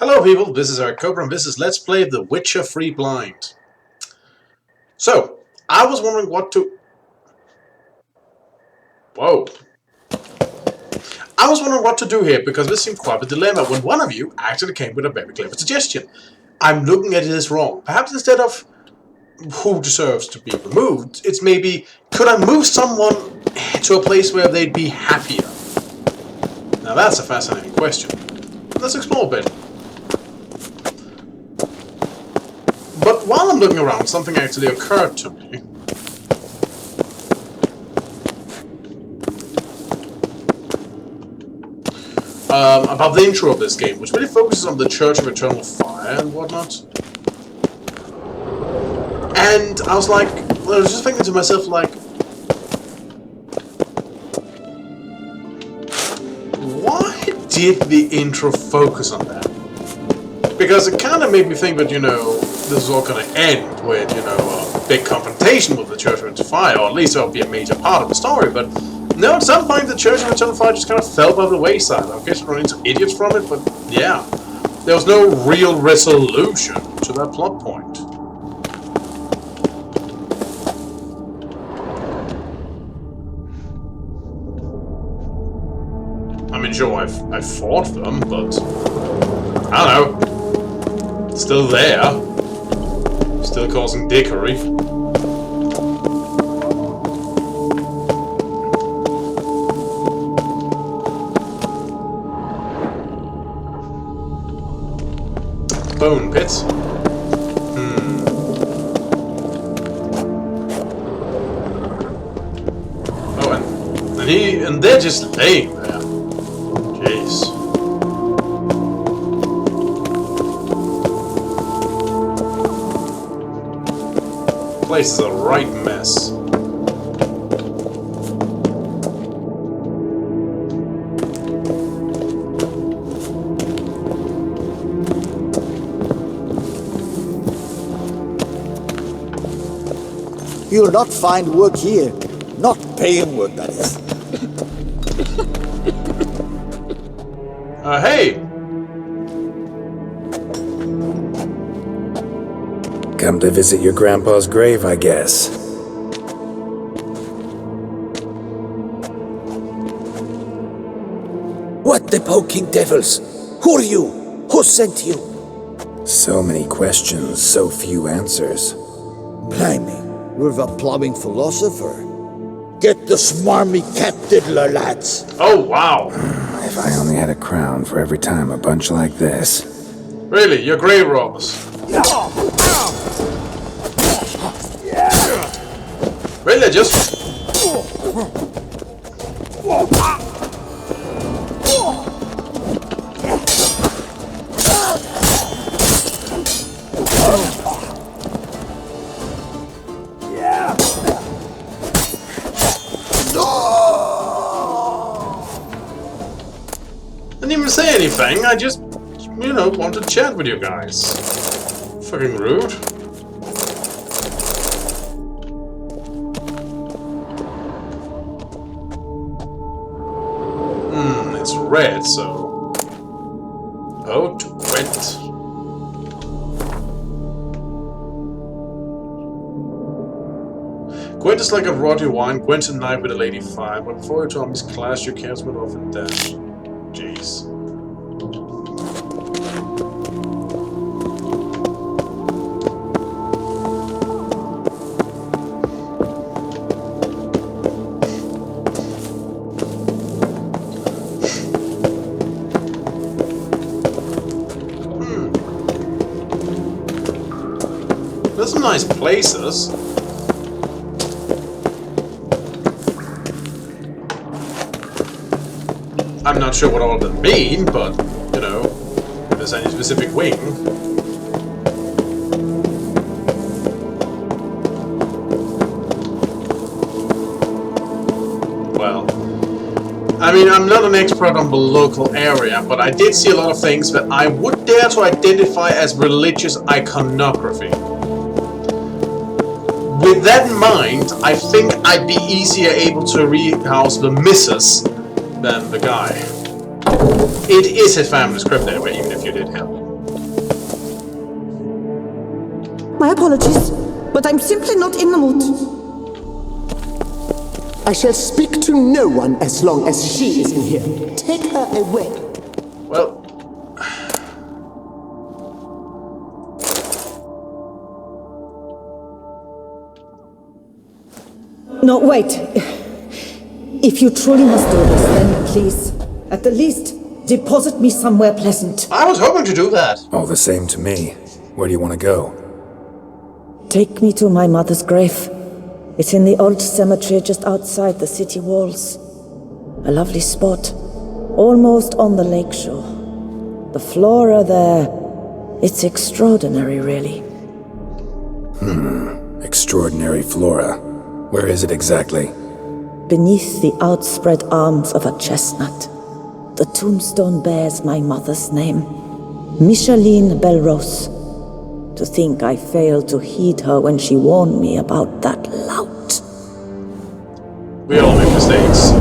Hello people, this is our Cobra and this is Let's Play The Witcher 3 Blind. So, I was wondering what to... Whoa. I was wondering what to do here because this seemed quite a dilemma when one of you actually came with a very clever suggestion. I'm looking at this wrong. Perhaps instead of who deserves to be removed, it's maybe, could I move someone to a place where they'd be happier? Now that's a fascinating question. Let's explore a bit. But while I'm looking around, something actually occurred to me. About the intro of this game, which really focuses on the Church of Eternal Fire and whatnot. And I was like, well, I was just thinking to myself, like, why did the intro focus on that? Because it kind of made me think that, you know, this is all going to end with, you know, a big confrontation with the Church of Eternal Fire, or at least that would be a major part of the story, but no, at some point the Church of Eternal Fire just kind of fell by the wayside. I guess we're running into idiots from it, but yeah. There was no real resolution to that plot point. I mean, sure, I fought them, but I don't know. Still there. Still causing dickery. Bone pits. Oh, and they're just laying there. Jeez. Place is a right mess. You'll not find work here. Not paying work, that is. Hey! Come to visit your grandpa's grave, I guess. What the poking devils? Who are you? Who sent you? So many questions, so few answers. Blimey, we're the plumbing philosopher. Get the smarmy cat diddler, lads. Oh, wow. If I only had a crown for every time a bunch like this. Really, you're grave robbers. Really, just... Didn't even say anything, I just, you know, wanted to chat with you guys. Fucking rude. It's red, so... Oh, Gwent. Gwent is like a rotty wine, Gwent and night with a lady fire, but before you told me class, your cares went off in death. Jeez. There's some nice places. I'm not sure what all of them mean, but, you know, if there's any specific wing. Well, I mean, I'm not an expert on the local area, but I did see a lot of things that I would dare to identify as religious iconography. With that in mind, I think I'd be easier able to rehouse the missus than the guy. It is his family's crypt anyway, even if you did help. My apologies, but I'm simply not in the mood. I shall speak to no one as long as she is in here. Take her away. Well... No, wait. If you truly must do this, then please, at the least, deposit me somewhere pleasant. I was hoping to do that. All the same to me. Where do you want to go? Take me to my mother's grave. It's in the old cemetery just outside the city walls. A lovely spot, almost on the lakeshore. The flora there, it's extraordinary, really. Extraordinary flora. Where is it exactly? Beneath the outspread arms of a chestnut, the tombstone bears my mother's name, Micheline Belrose. To think I failed to heed her when she warned me about that lout. We all make mistakes.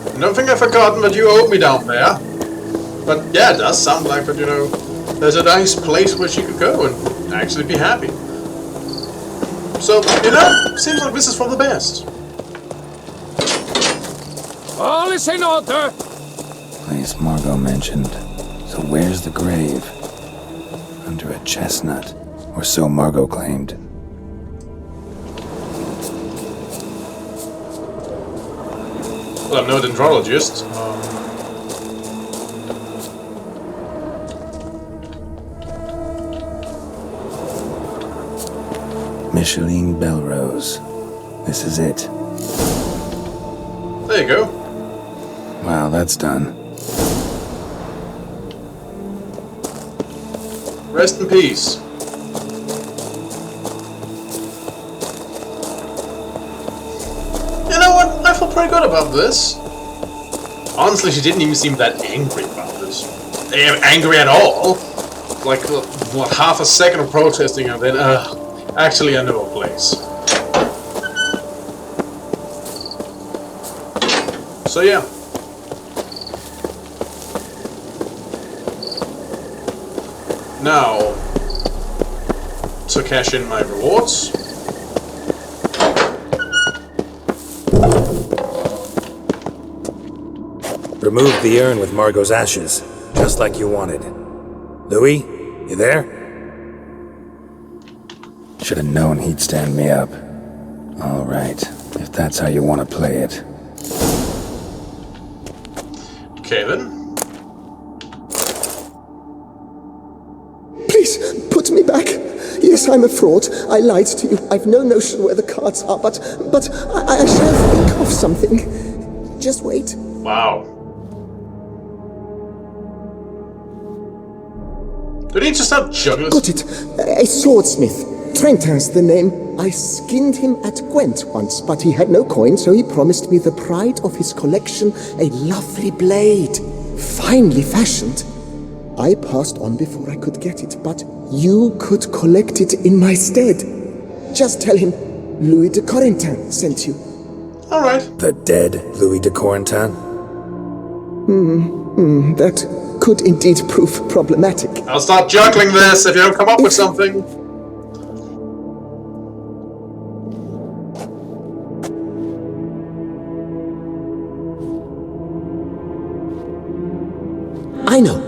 I don't think I've forgotten that you owed me down there. But yeah, it does sound like that, you know, there's a nice place where she could go and actually be happy. So, you know, seems like this is for the best. All is in order. Place Margot mentioned. So where's the grave? Under a chestnut. Or so Margot claimed. Well, I'm no dendrologist. Micheline Belrose. This is it. There you go. Wow, that's done. Rest in peace. You know what? I feel pretty good about this. Honestly, she didn't even seem that angry about this. Angry at all. Like, what, half a second of protesting and then, actually I know a place. So yeah. Now, to cash in my rewards. Remove the urn with Margot's ashes, just like you wanted. Louis, you there? Should have known he'd stand me up. All right, if that's how you want to play it. Okay then. Please, put me back. Yes, I'm a fraud. I lied to you. I've no notion where the cards are, but I shall think of something. Just wait. Wow. Do you need to stop juggling? Got it. A swordsmith. Trentin's the name. I skinned him at Gwent once, but he had no coin, so he promised me the pride of his collection, a lovely blade, finely fashioned. I passed on before I could get it, but you could collect it in my stead. Just tell him Louis de Corentin sent you. Alright. The dead Louis de Corentin? That could indeed prove problematic. I'll start juggling this if you don't come up with something. I know.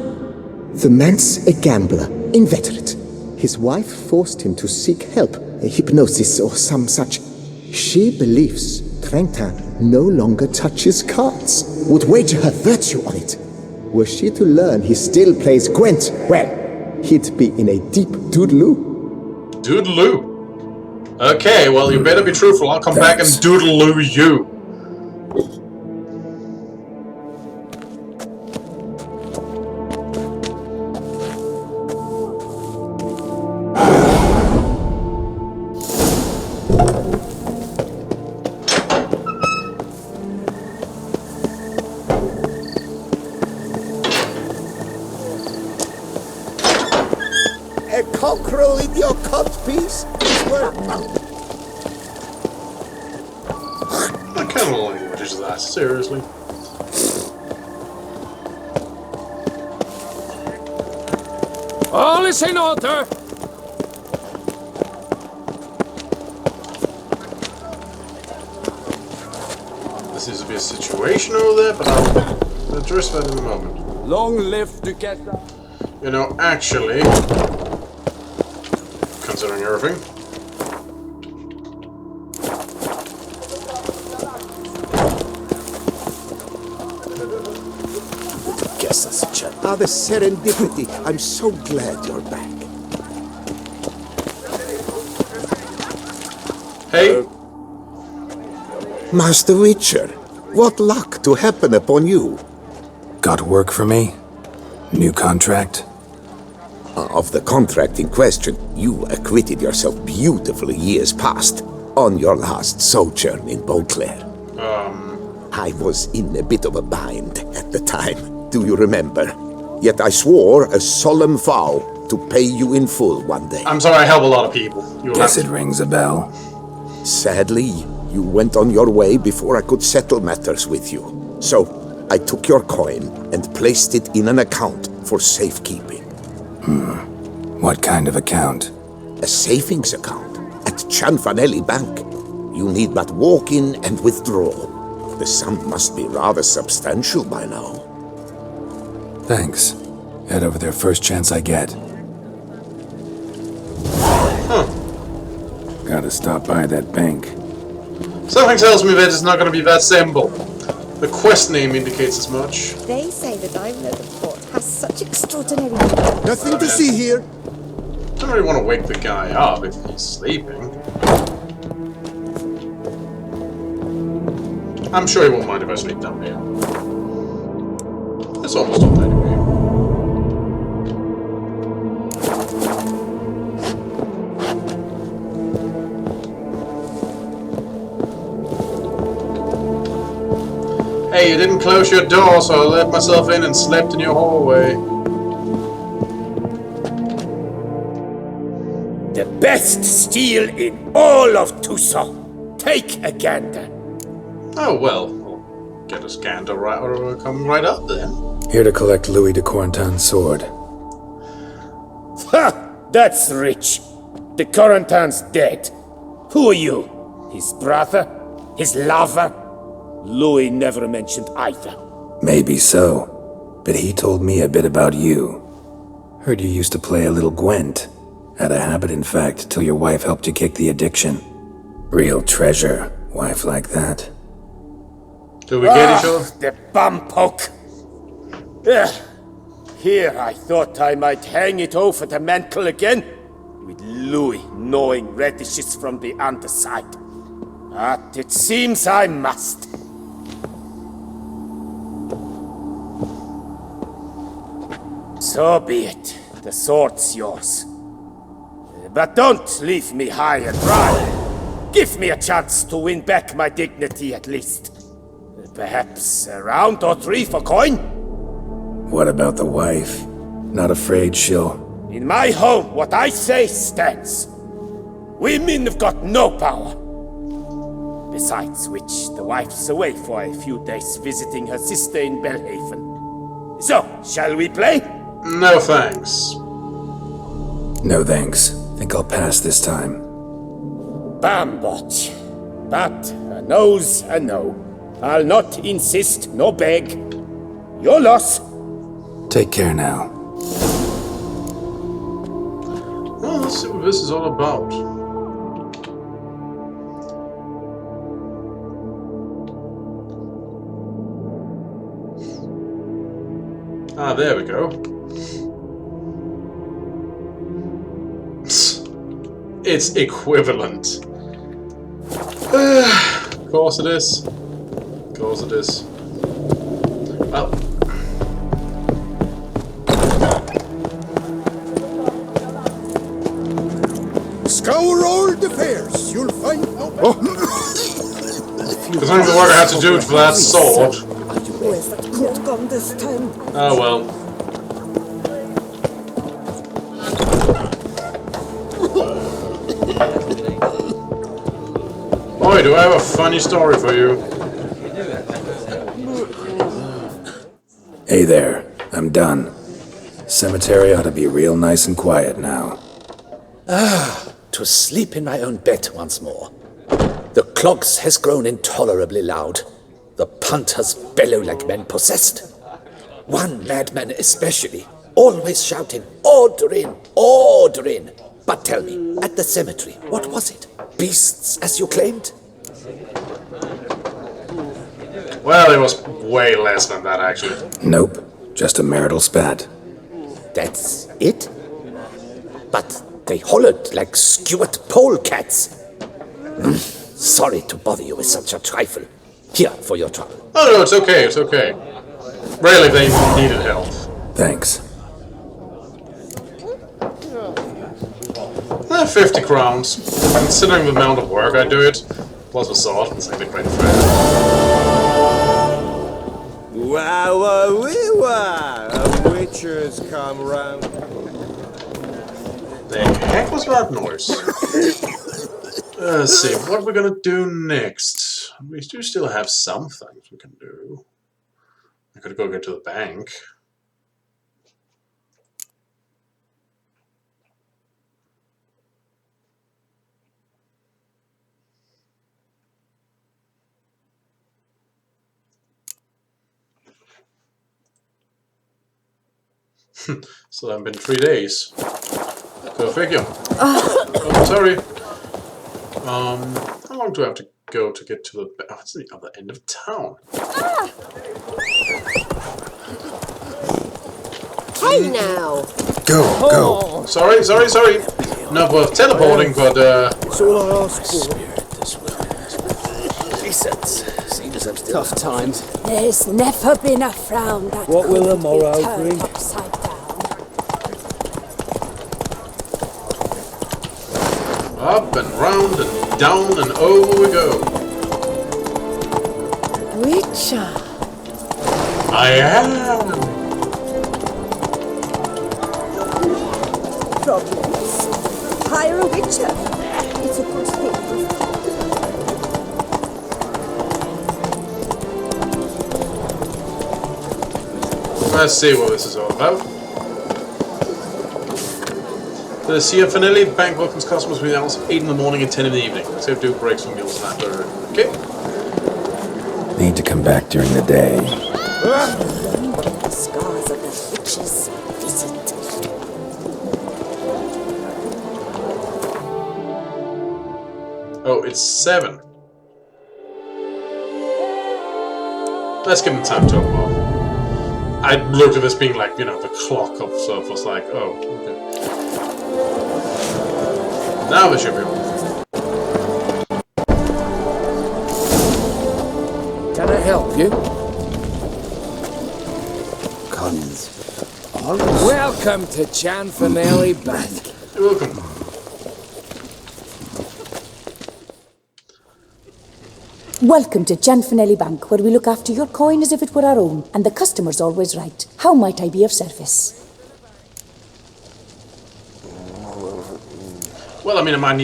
The man's a gambler, inveterate. His wife forced him to seek help, a hypnosis or some such. She believes Trentin no longer touches cards, would wager her virtue on it. Were she to learn he still plays Gwent, well, he'd be in a deep doodaloo. Doodaloo. Okay, well you better be truthful. I'll come back and doodaloo you. A cockerel in your cut piece is worth advantage of that, seriously. All is in order. There seems to be a situation over there, but I'll address that in a moment. Long live together. You know, actually, considering everything, Guess that's a chance. Ah, the serendipity. I'm so glad you're back. hey, Master Witcher, what luck to happen upon you. Got work for me? New contract? Of the contract in question, you acquitted yourself beautifully years past on your last sojourn in Beauclair. I was in a bit of a bind at the time, do you remember? Yet I swore a solemn vow to pay you in full one day. I'm sorry I help a lot of people. You'll Guess have it rings a bell. Sadly, you went on your way before I could settle matters with you. So, I took your coin and placed it in an account for safekeeping. What kind of account? A savings account at Cianfanelli Bank. You need but walk in and withdraw. The sum must be rather substantial by now. Thanks. Head over there first chance I get. Gotta stop by that bank. Something tells me that it's not going to be that simple. The quest name indicates as much. They say that I know the fort has such extraordinary... Nothing to see here. I don't really want to wake the guy up if he's sleeping. I'm sure he won't mind if I sleep down here. It's almost all anyway. Hey, you didn't close your door, so I let myself in and slept in your hallway. The best steel in all of Tucson. Take a gander. Oh well, I'll get a gander right or come right up then. Here to collect Louis de Corentin's sword. Ha! That's rich. The Corentin's dead. Who are you? His brother? His lover? Louis never mentioned either. Maybe so, but he told me a bit about you. Heard you used to play a little Gwent. Had a habit, in fact, till your wife helped you kick the addiction. Real treasure, wife like that. Do we get each other? The bum poke. Here I thought I might hang it over the mantle again, with Louis gnawing radishes from the underside. But it seems I must. So be it. The sword's yours. But don't leave me high and dry. Give me a chance to win back my dignity at least. Perhaps a round or three for coin? What about the wife? Not afraid she'll... In my home, what I say stands. Women have got no power. Besides which, the wife's away for a few days visiting her sister in Belhaven. So, shall we play? No thanks. No thanks. Think I'll pass this time. Bambot. But a no's a no. I'll not insist, no beg. Your loss. Take care now. Well, let's see what this is all about. Ah, there we go. It's equivalent. Of course it is. Of course it is. Well. Scour all the fairs. You'll find no... There's only the work I have to do for that sword. Where's that coat gone this time? Oh well. Boy, do I have a funny story for you. Hey there, I'm done. Cemetery ought to be real nice and quiet now. To sleep in my own bed once more. The clogs has grown intolerably loud. The punters bellow like men possessed. One madman especially, always shouting, "Order in! Order in!" But tell me, at the cemetery, what was it? Beasts, as you claimed? Well, it was way less than that, actually. Nope, just a marital spat. That's it? But they hollered like skewered polecats. Sorry to bother you with such a trifle. Here for your trouble. Oh no, it's okay, it's okay. Really, they needed help. Thanks. 50 crowns. Considering the amount of work I do it, plus the sword, it's like a great friend. Wow-wee-wow! A witcher's come round. The heck was that noise? Let's see, what we're gonna do next. We do still have some things we can do. I could go get to the bank. So it's been 3 days. Go figure. Oh, sorry. How long do I have to go to get to the... Oh, it's the other end of town. Hey now! Go! Sorry. Not worth teleporting, but That's all I ask for. Tough times. There's never been a frown that What will the couldn't be morrow turned bring? upside down. up and round and down and over we go. Witcher. I am. Problems. Hire a witcher. It's a good thing. Let's see what this is all about. The Finelli Bank welcomes customers between hours of 8 in the morning and 10 in the evening. Let's have to do breaks for meals and after. Okay. Need to come back during the day. The scars of the witches visit. Oh, it's 7. Let's give them time to open up. I looked at this being like, you know, the clock of stuff was like, oh, okay. Now they should be open. Can I help you? Collins. Welcome to Finelli Bank. You're welcome. Welcome to Finelli Bank, where we look after your coin as if it were our own, and the customer's always right. How might I be of service? Well, I mean, I might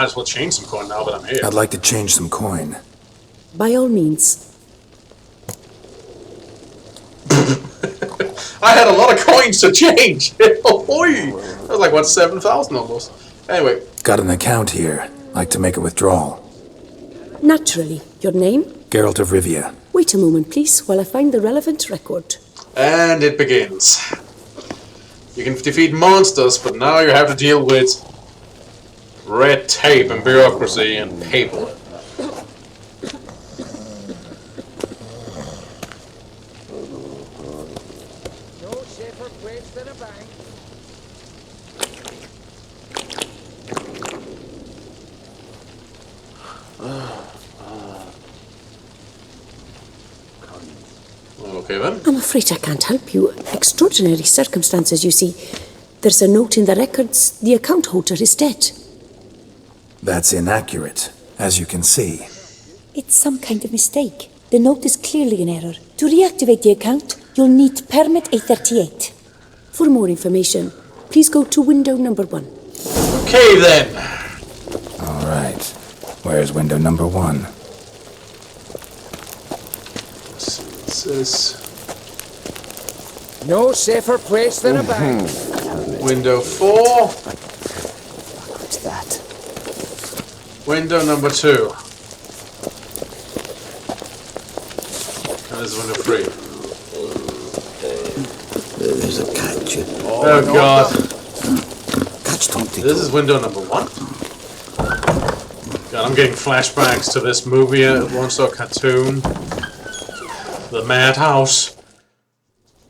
as well change some coin now that I'm here. I'd like to change some coin. By all means. I had a lot of coins to change. Oi! That was like, what, 7,000 almost. Anyway. Got an account here. Like to make a withdrawal. Naturally. Your name? Geralt of Rivia. Wait a moment, please, while I find the relevant record. And it begins. You can defeat monsters, but now you have to deal with red tape and bureaucracy and paper. No safer place than a bank. Okay then. I'm afraid I can't help you. Extraordinary circumstances, you see. There's a note in the records. The account holder is dead. That's inaccurate, as you can see. It's some kind of mistake. The note is clearly in error. To reactivate the account, you'll need permit A38. For more information, please go to window number 1. Okay then. All right. Where's window number 1? Let's see what it says. No safer place than a bank. Window 4. What's that? Window number 2. And this is window 3. There's a catch. Oh god. Catch 20. This is window number 1. God, I'm getting flashbacks to this movie I once saw cartoon. The Madhouse.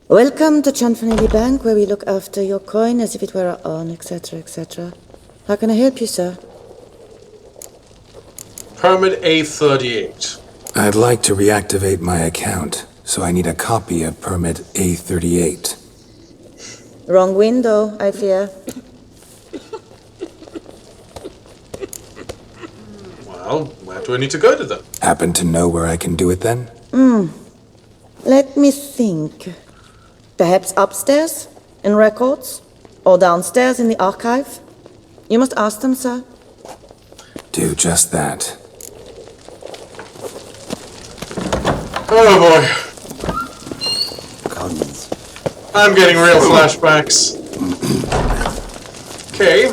Welcome to Chanfanelli Bank, where we look after your coin as if it were our own, etc., etc. How can I help you, sir? Permit A38. I'd like to reactivate my account, so I need a copy of permit A38. Wrong window, I fear. Well, where do I need to go to then? Happen to know where I can do it then? Let me think. Perhaps upstairs, in records? Or downstairs in the archive? You must ask them, sir. Do just that. Oh boy. Guns. I'm getting real flashbacks. Okay.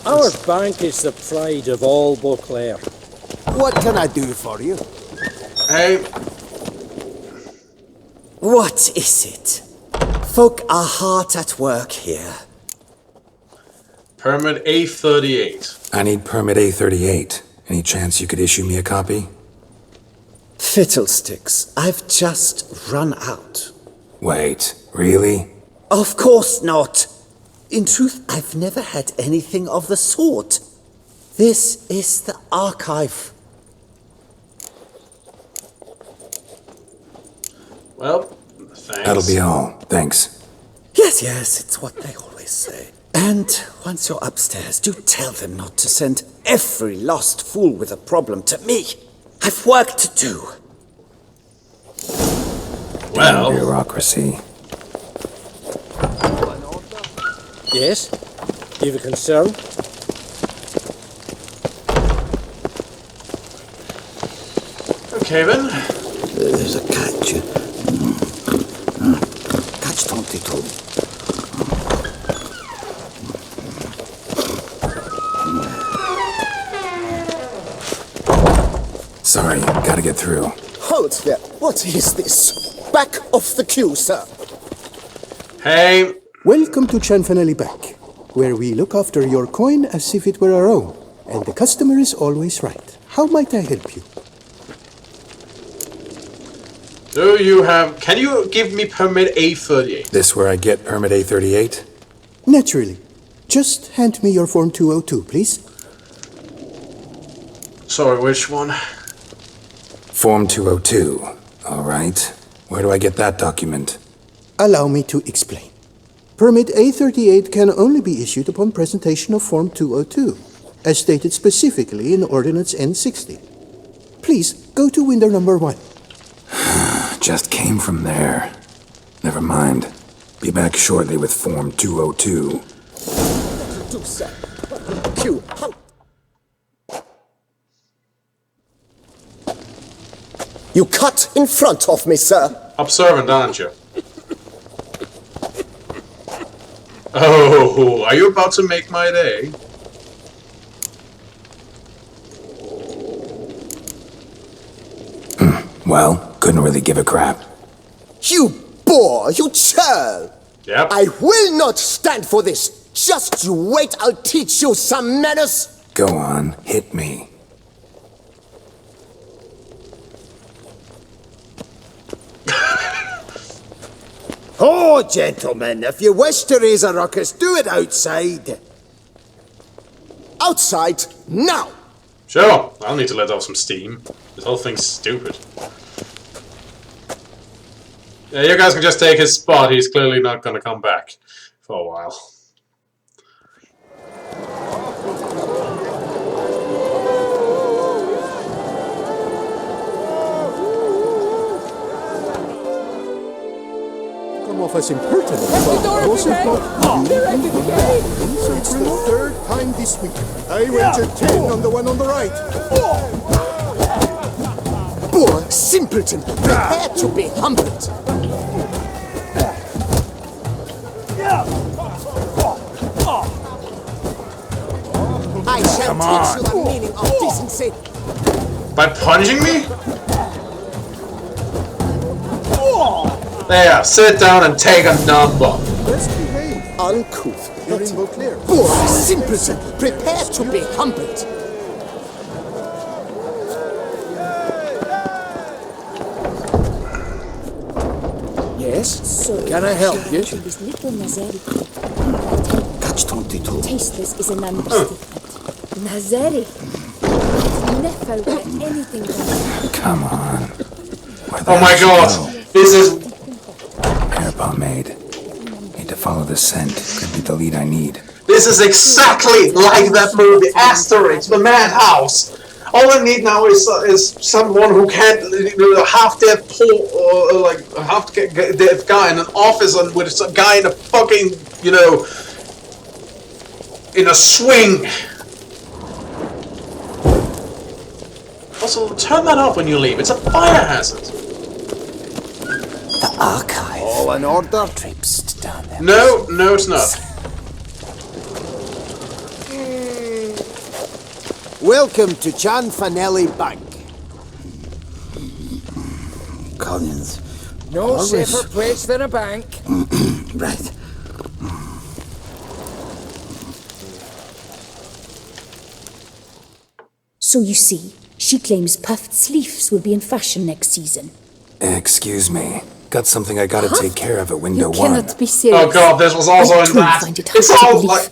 Our bank is the pride of all Beauclair. What can I do for you? Hey, What is it? Folk are hard at work here. permit A38. I need permit A38. Any chance you could issue me a copy? Fiddlesticks, I've just run out. Wait, really? Of course not. In truth, I've never had anything of the sort. This is the archive. Well, thanks. That'll be all. Thanks. Yes, it's what they always say. And once you're upstairs, do tell them not to send every lost fool with a problem to me. I've work to do. Well, Bureaucracy. Yes? You've a concern? okay then. There's a catch. Catch 22. Sorry, gotta get through. Hold there. What is this? Back off the queue, sir. Hey, Welcome to Chanfanelli Bank, where we look after your coin as if it were our own, and the customer is always right. How might I help you? can you give me permit A38? This where I get permit A38? Naturally. Just hand me your Form 202, please. Sorry, which one? Form 202. All right. Where do I get that document? Allow me to explain. Permit A38 can only be issued upon presentation of Form 202, as stated specifically in Ordinance N60. Please, go to window number 1. Just came from there. Never mind. Be back shortly with Form 202. Do, sir. Queue. Halt. You cut in front of me, sir. Observant, aren't you? Oh, are you about to make my day? Well, couldn't really give a crap. You boor, you churl. Yep. I will not stand for this. Just you wait, I'll teach you some manners. Go on, hit me. Oh, gentlemen, if you wish to raise a ruckus, do it outside. Outside, now! Sure, I'll need to let off some steam. This whole thing's stupid. Yeah, you guys can just take his spot. He's clearly not going to come back for a while. Come off as impertinent, but also not It's the third time this week. I wagered 10 on the one on the right. Boor, simpleton, prepare to be humbled. Come on. The meaning of decency. By punching me? There, sit down and take a number. Let's behave. Uncouth. You're in Beauclair. Poor simpleton. Prepare to be humbled. Yes? So, Can I help you? This little Nazari. Catch 22. Tasteless is an understatement. Nazari. Never get anything done. Come on. Oh my god. This is... Hair pomade. Need to follow the scent. Could be the lead I need. This is exactly like that movie, Asterix, the Madhouse. All I need now is someone who can't, half-dead poor, like half-dead guy in an office and with a guy in a fucking, in a swing. Also, turn that off when you leave. It's a fire hazard. The archive. All in order? Traipsed down there. No, it's not. Welcome to Chanfanelli Bank. Collins. No safer place than a bank. Right. So you see, she claims puffed sleeves will be in fashion next season. Excuse me. Got something I gotta take care of at window You 1. cannot be serious. Oh god, this was also in that. It's all like...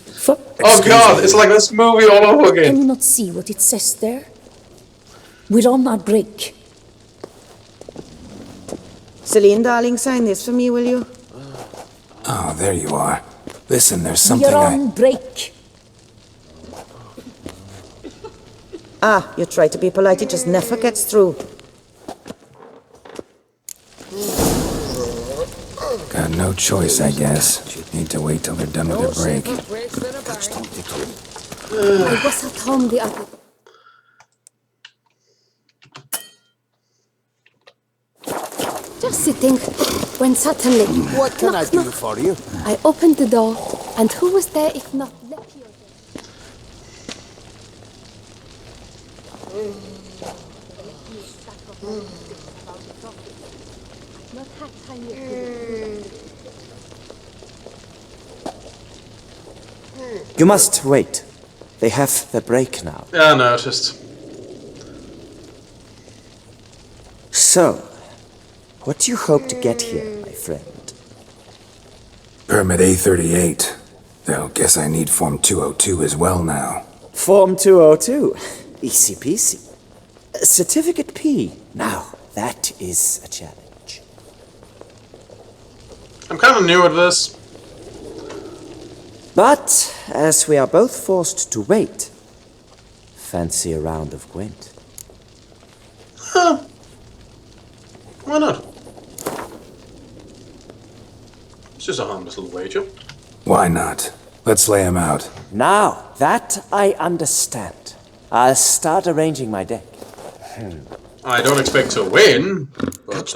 Oh god, it's like this movie all over again. Can you not see what it says there? We're on our break. Celine, darling, sign this for me, will you? Oh, there you are. Listen, there's something We're on break. Ah, you try to be polite, it just never gets through. Got no choice, I guess. Need to wait till they're done with their break. I was at home the other... Just sitting, when suddenly... What can I do for you? I opened the door, and who was there if not Lepio? You must wait. They have the break now. Yeah, I noticed. So, what do you hope to get here, my friend? Permit A38. Though, guess I need Form 202 as well now. Form 202. Easy peasy. Certificate P. Now, that is a challenge. I'm kind of new at this. But, as we are both forced to wait, fancy a round of Gwent. Huh. Why not? It's just a harmless little wager. Why not? Let's lay him out. Now, that I understand. I'll start arranging my deck. I don't expect to win, but...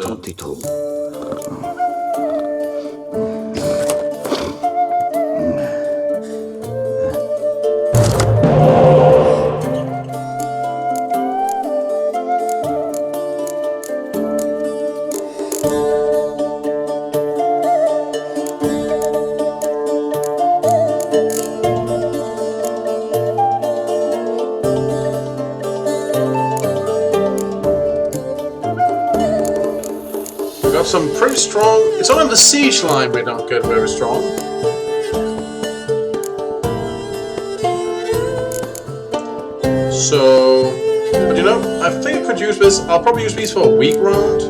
some pretty strong... It's only the siege line we don't get very strong. So... But you know, I think I could use this... I'll probably use these for a weak round.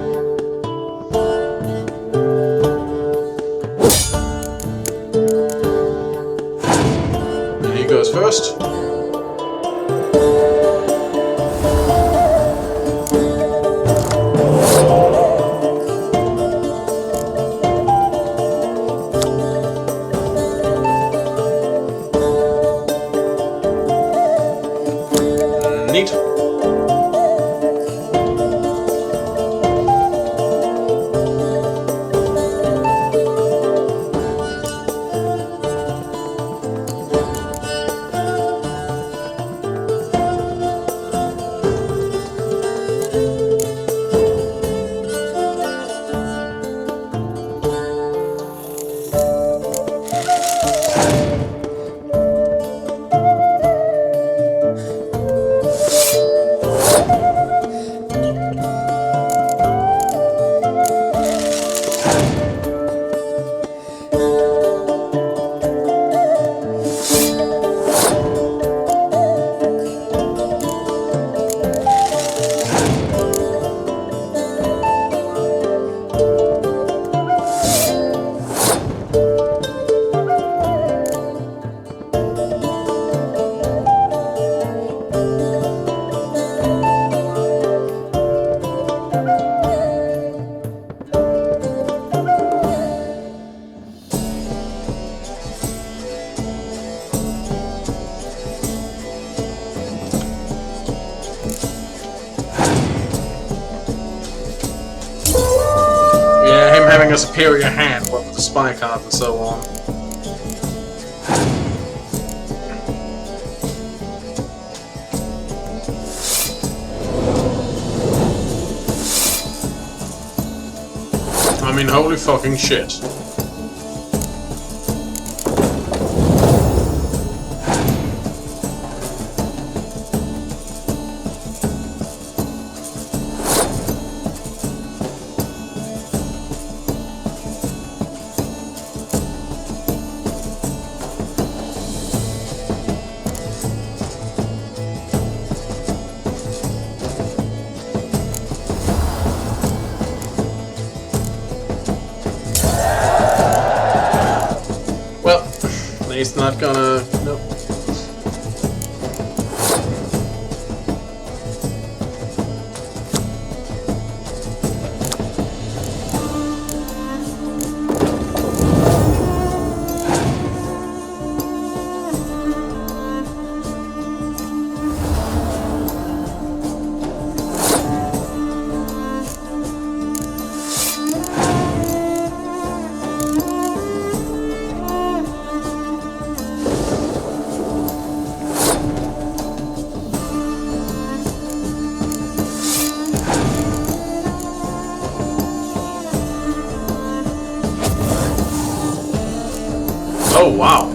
And he goes first. Neat. a superior hand, what with the spy card and so on. I mean, holy fucking shit. He's not gonna... Nope. Oh, wow.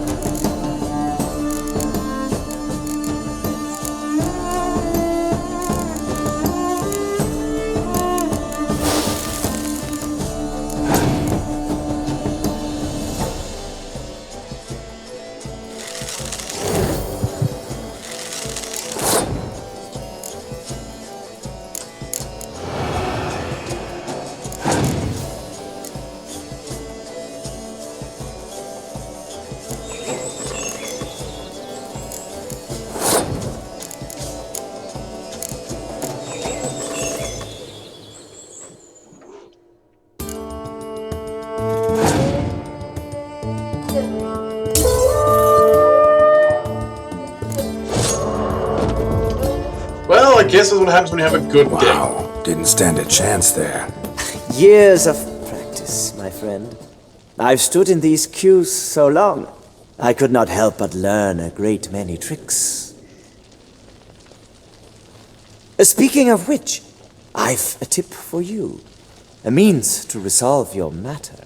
Well, I guess that's what happens when you have a good game. Wow, didn't stand a chance there. Years of practice, my friend. I've stood in these queues so long, I could not help but learn a great many tricks. Speaking of which, I've a tip for you. A means to resolve your matter.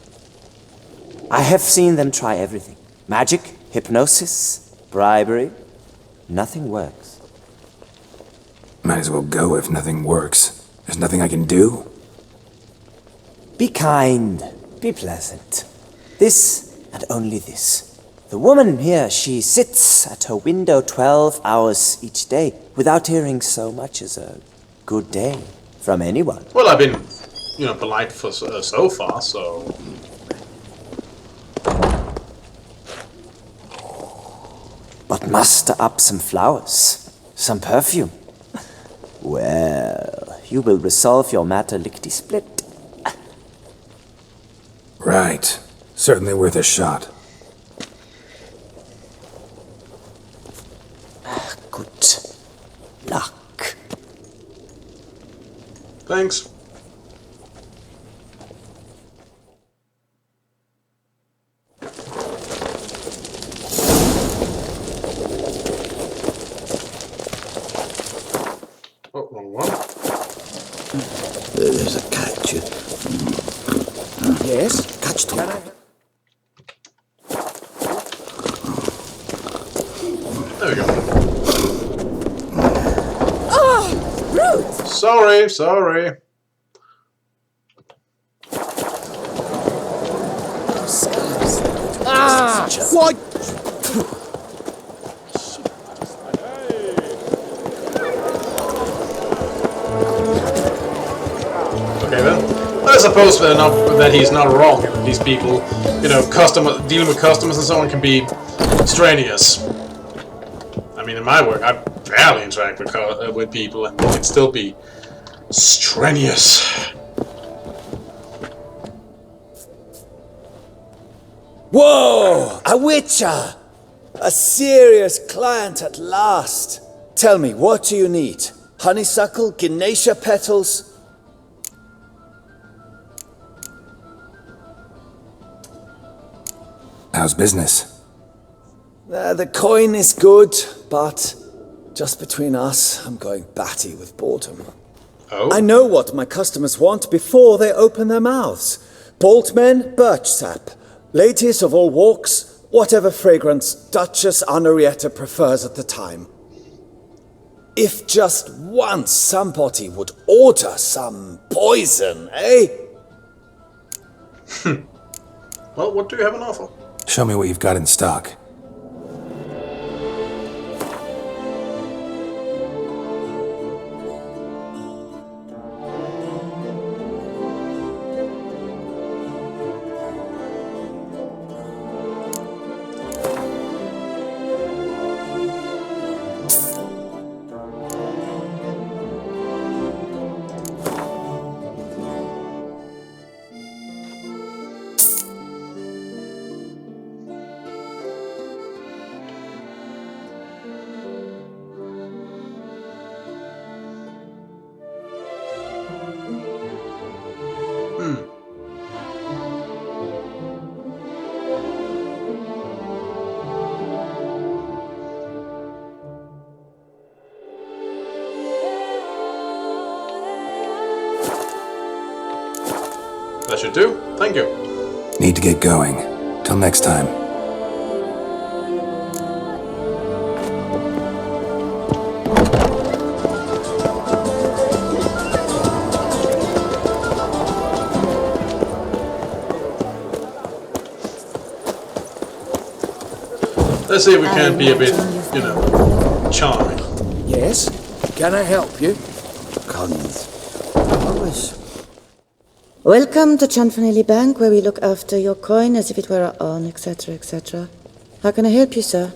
I have seen them try everything. Magic, hypnosis, bribery. Nothing works. Might as well go if nothing works. There's nothing I can do? Be kind. Be pleasant. This and only this. The woman here, she sits at her window 12 hours each day without hearing so much as a good day from anyone. Well, I've been, polite for so far, so... But muster up some flowers, some perfume. Well, you will resolve your matter lickety-split. Right. Certainly worth a shot. Good luck. Thanks. Oh, wrong one. There's a catch. Yes? Catch to There we go. Oh, Ruth! Sorry. Ah! What? Okay then. I suppose that he's not wrong. These people, dealing with customers and so on can be strenuous. I mean, in my work, I barely interact with people, and it can still be strenuous. Whoa! A witcher! A serious client at last. Tell me, what do you need? Honeysuckle? Ginacia petals? How's business? The coin is good, but just between us, I'm going batty with boredom. Oh? I know what my customers want before they open their mouths. Boltmen, birch sap. Ladies of all walks, whatever fragrance Duchess Henrietta prefers at the time. If just once somebody would order some poison, eh? Well, what do you have on offer? Show me what you've got in stock. That should do. Thank you. Need to get going. Till next time. Let's see if we can be a bit, you know, charming. Yes? Can I help you? Cons. Welcome to Chanfanelli Bank, where we look after your coin as if it were our own, etc., etc. How can I help you, sir?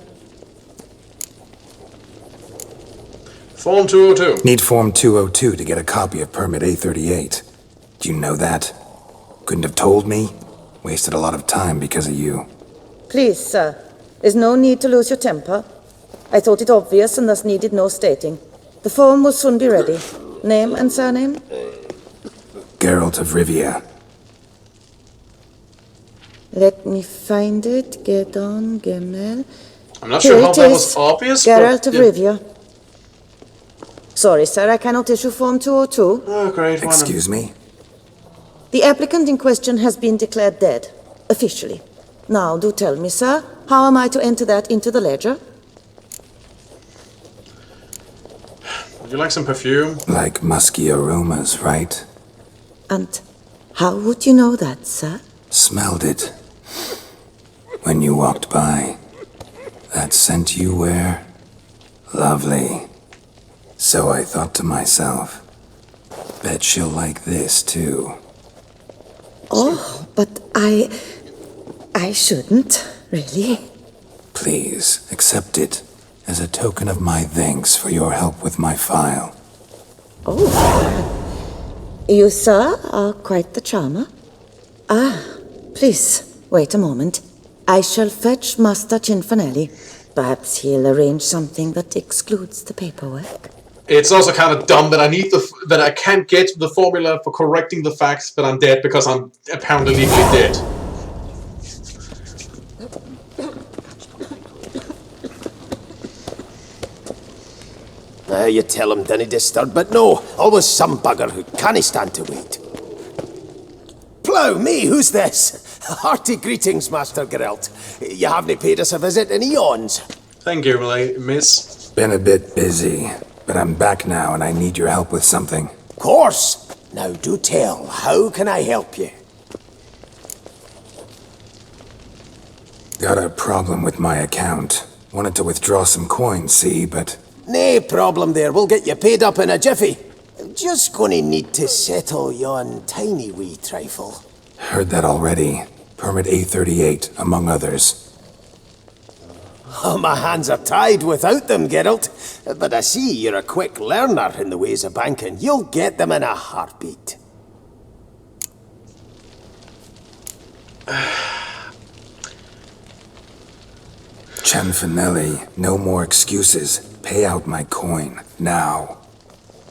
Form 202. Need Form 202 to get a copy of Permit A38. Do you know that? Couldn't have told me? Wasted a lot of time because of you. Please, sir. There's no need to lose your temper. I thought it obvious and thus needed no stating. The form will soon be ready. Name and surname? Geralt of Rivia. Let me find it. Gedon, Gemel. I'm not sure how that was obvious, Geralt but... of yeah. Rivia. Sorry, sir, I cannot issue Form 202. Oh, great. Excuse me? The applicant in question has been declared dead, officially. Now, do tell me, sir, how am I to enter that into the ledger? Would you like some perfume? Like musky aromas, right? And how would you know that, sir? Smelled it. When you walked by. That scent you wear. Lovely. So I thought to myself, bet she'll like this too. Oh, but I shouldn't, really. Please, accept it as a token of my thanks for your help with my file. Oh. You, sir, are quite the charmer. Ah, please, wait a moment. I shall fetch Master Cinfanelli. Perhaps he'll arrange something that excludes the paperwork. It's also kind of dumb that that I can't get the formula for correcting the facts, but I'm dead because I'm apparently legally dead. You tell him dinna disturb, but no, always some bugger who can't stand to wait. Plough me, who's this? Hearty greetings, Master Geralt. You haven't paid us a visit in eons. Thank you, miss. Been a bit busy, but I'm back now and I need your help with something. Of course. Now do tell, how can I help you? Got a problem with my account. Wanted to withdraw some coins, see, but... Nae problem there, we'll get you paid up in a jiffy. Just gonna need to settle yon tiny wee trifle. Heard that already. Permit A38, among others. Oh, my hands are tied without them, Geralt. But I see you're a quick learner in the ways of banking. You'll get them in a heartbeat. Chanfanelli, no more excuses. Pay out my coin, now.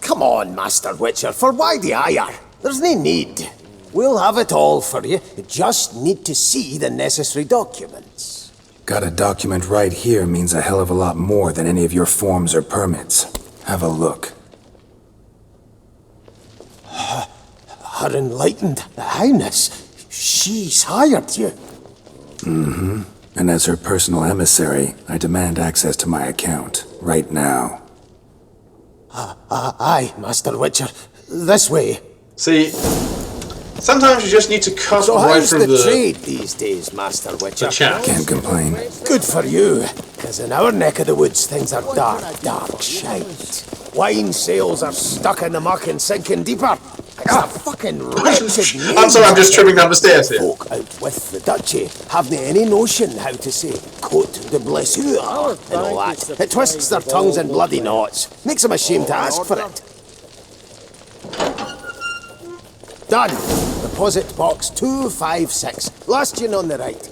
Come on, Master Witcher, for why the ire? There's no need. We'll have it all for you. You just need to see the necessary documents. Got a document right here means a hell of a lot more than any of your forms or permits. Have a look. Her Enlightened Highness, she's hired you. Mm-hmm. And as her personal emissary, I demand access to my account, right now. Aye, Master Witcher. This way. See, sometimes you just need to cut So right how's through the trade these days, Master Witcher? the chat. Can't complain. Good for you, because in our neck of the woods things are dark, dark shite. Wine sales are stuck in the muck and sinking deeper. It's a fucking wretched I'm sorry, I'm just tripping down the stairs here. Folk out with the duchy haven't any notion how to say Côte de Blessure and all that. It twists their tongues in bloody knots. Makes them ashamed to ask for it. Done. Deposit box 256. Last in on the right.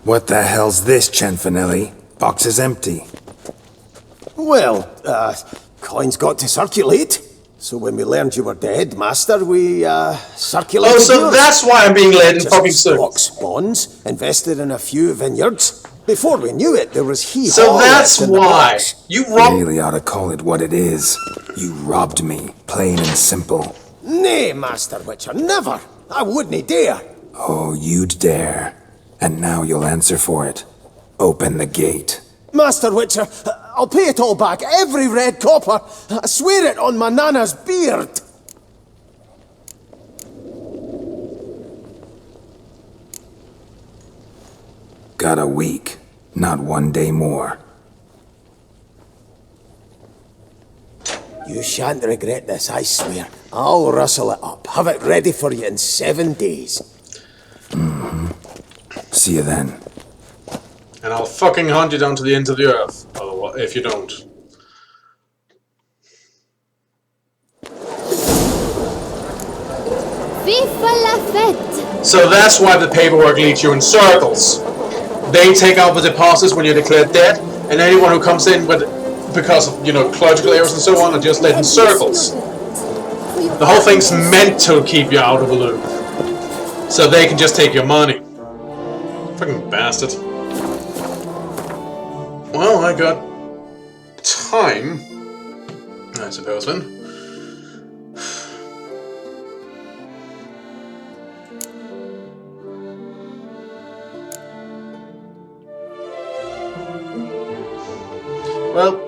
What the hell's this, Cianfanelli? Box is empty. Well, coins got to circulate. So when we learned you were dead, Master, we, circulated Oh, so yours. that's why I'm being led in Just fucking circles. stocks, bonds, invested in a few vineyards. Before we knew it, there was So that's why. You robbed... Really ought to call it what it is. You robbed me, plain and simple. Nay, Master Witcher, never. I wouldn't dare. Oh, you'd dare. And now you'll answer for it. Open the gate. Master Witcher, I'll pay it all back, every red copper. I swear it on my nana's beard. Got a week, not 1 day more. You shan't regret this, I swear. I'll rustle it up, have it ready for you in 7 days. Mm-hmm. See you then. And I'll fucking hunt you down to the ends of the earth, if you don't. Viva la fête! So that's why the paperwork leads you in circles. They take out the deposits when you're declared dead, and anyone who comes in with, because of, you know, clerical errors and so on, are just led in circles. The whole thing's meant to keep you out of the loop. So they can just take your money. Fucking bastard. Well, I got time, I suppose then. Well,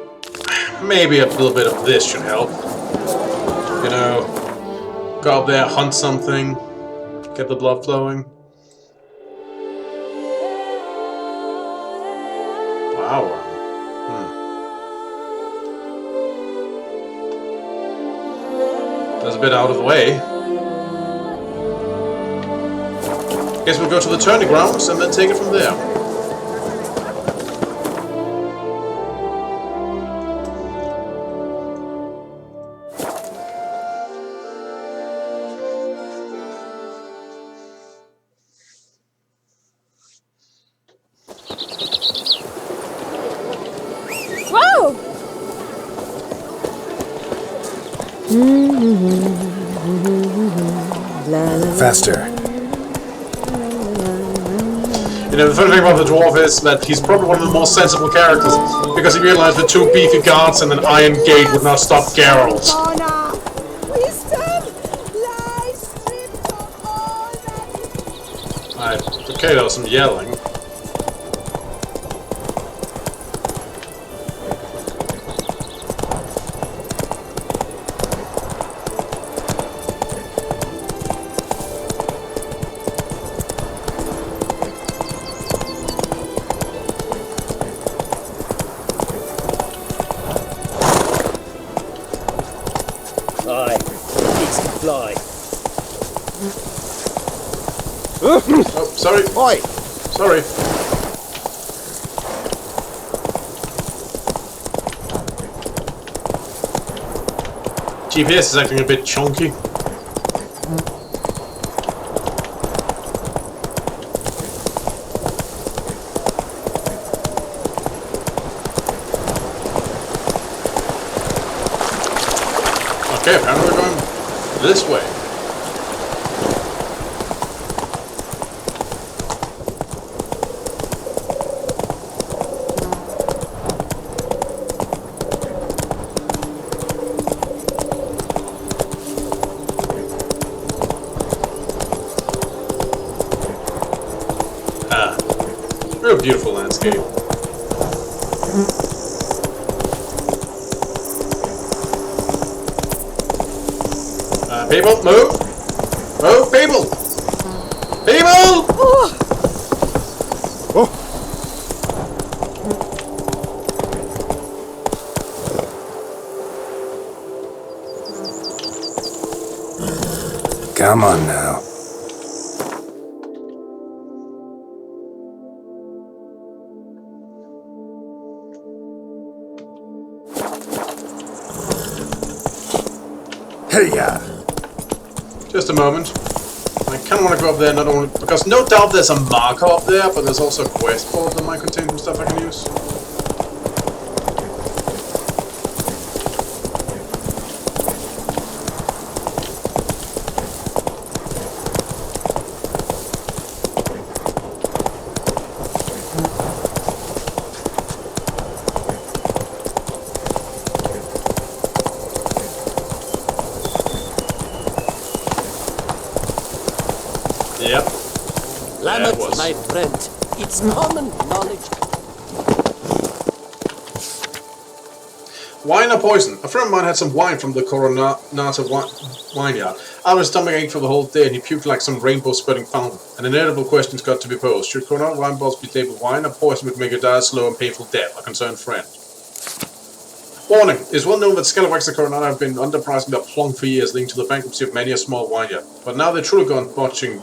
maybe a little bit of this should help. You know, go up there, hunt something, get the blood flowing. Wow. That's a bit out of the way. Guess we'll go to the turning grounds and then take it from there. Faster. You know, the funny thing about the dwarf is that he's probably one of the more sensible characters, because he realized the 2 beefy guards and an iron gate would not stop Geralt. Okay, there was some yelling. Aye, needs to fly. Oh, sorry. Oi! Sorry. GPS is acting a bit chunky. Okay, apparently we're going this way. Real beautiful landscape. People, move! Move, people! People! Oh. Come on now. Hey-ya! Just a moment. I kind of want to go up there not only because no doubt there's a marker up there, but there's also a quest board that might contain some stuff I can use. Yep. Lamet, my friend, it's common knowledge. Wine or poison? A friend of mine had some wine from the Coronata vineyard. I was stomach ache for the whole day and he puked like some rainbow spreading fountain. An inevitable question's got to be posed. Should Coronata wine bottles be labeled wine or poison would make you die a slow and painful death? A concerned friend. Warning. It is well known that Scalawags and Coronata have been underpriced and plunged for years, leading to the bankruptcy of many a small vineyard. But now they're truly gone botching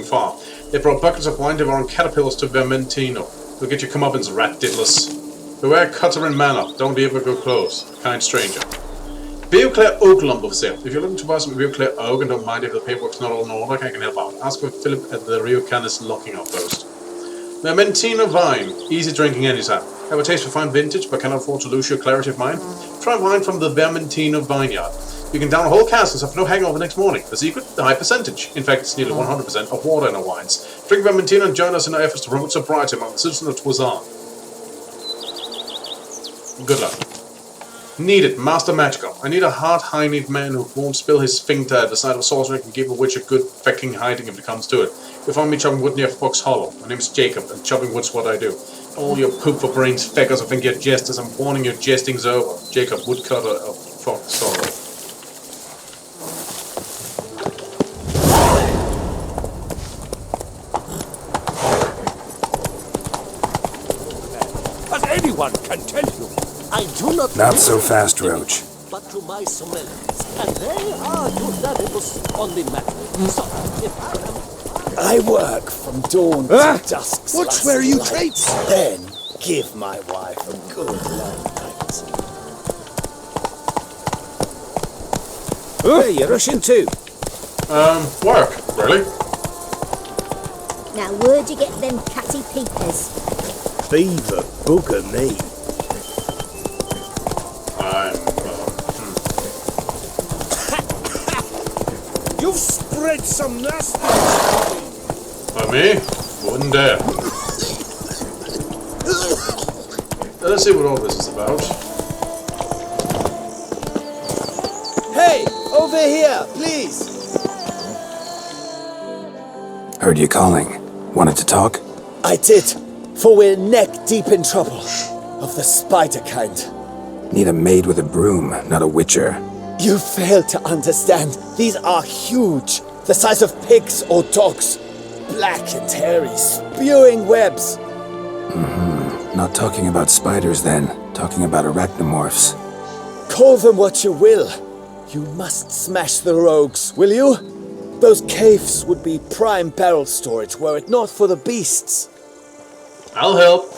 far. They brought buckets of wine devouring caterpillars to Vermentino. They'll get your comeuppance, rat diddlers. Beware Cutterin Manor. Don't ever go close. Kind stranger. Beauclair Oak lumber for sale. If you're looking to buy some Beauclair Oak and don't mind if the paperwork's not all in order, I can help out. Ask for Philip at the Rio Canis locking outpost. Vermentino Vine. Easy drinking anytime. Have a taste for fine vintage but cannot afford to lose your clarity of mind? Try wine from the Vermentino Vineyard. You can down a whole cask and suffer no hangover the next morning. The secret? The high percentage. In fact, it's nearly 100% of water in our wines. Drink Vermentino and join us in our efforts to promote sobriety among the citizens of Toisanne. Good luck. Need it. Master Magical. I need a hard-hined man who won't spill his sphincter at the sight of a sorcerer and can give a witch a good fucking hiding if it comes to it. You'll find me chopping wood near Fox Hollow. My name's Jacob, and chopping wood's what I do. All your poop for brains feckers who think you're jesters, I'm warning you, jesting's over. Jacob, woodcutter of Fox Hollow. As anyone can tell you, I do Not so fast, Roach. but to my sommeliers, and they are unanimous on the matter. So, if I work from dawn to dusk. Watch where you traits! Then give my wife a good long night. Hey, you're rushing too. Work, really? Now, where'd you get them catty peepers? Beaver bugger me. You've spread some nasty. By me? Wouldn't dare. Let's see what all this is about. Hey, over here, please. Heard you calling. Wanted to talk? I did, for we're neck deep in trouble. Of the spider kind. Need a maid with a broom, not a witcher. You fail to understand. These are huge. The size of pigs or dogs. Black and hairy, spewing webs. Not talking about spiders then. Talking about arachnomorphs. Call them what you will. You must smash the rogues, will you? Those caves would be prime barrel storage were it not for the beasts. I'll help.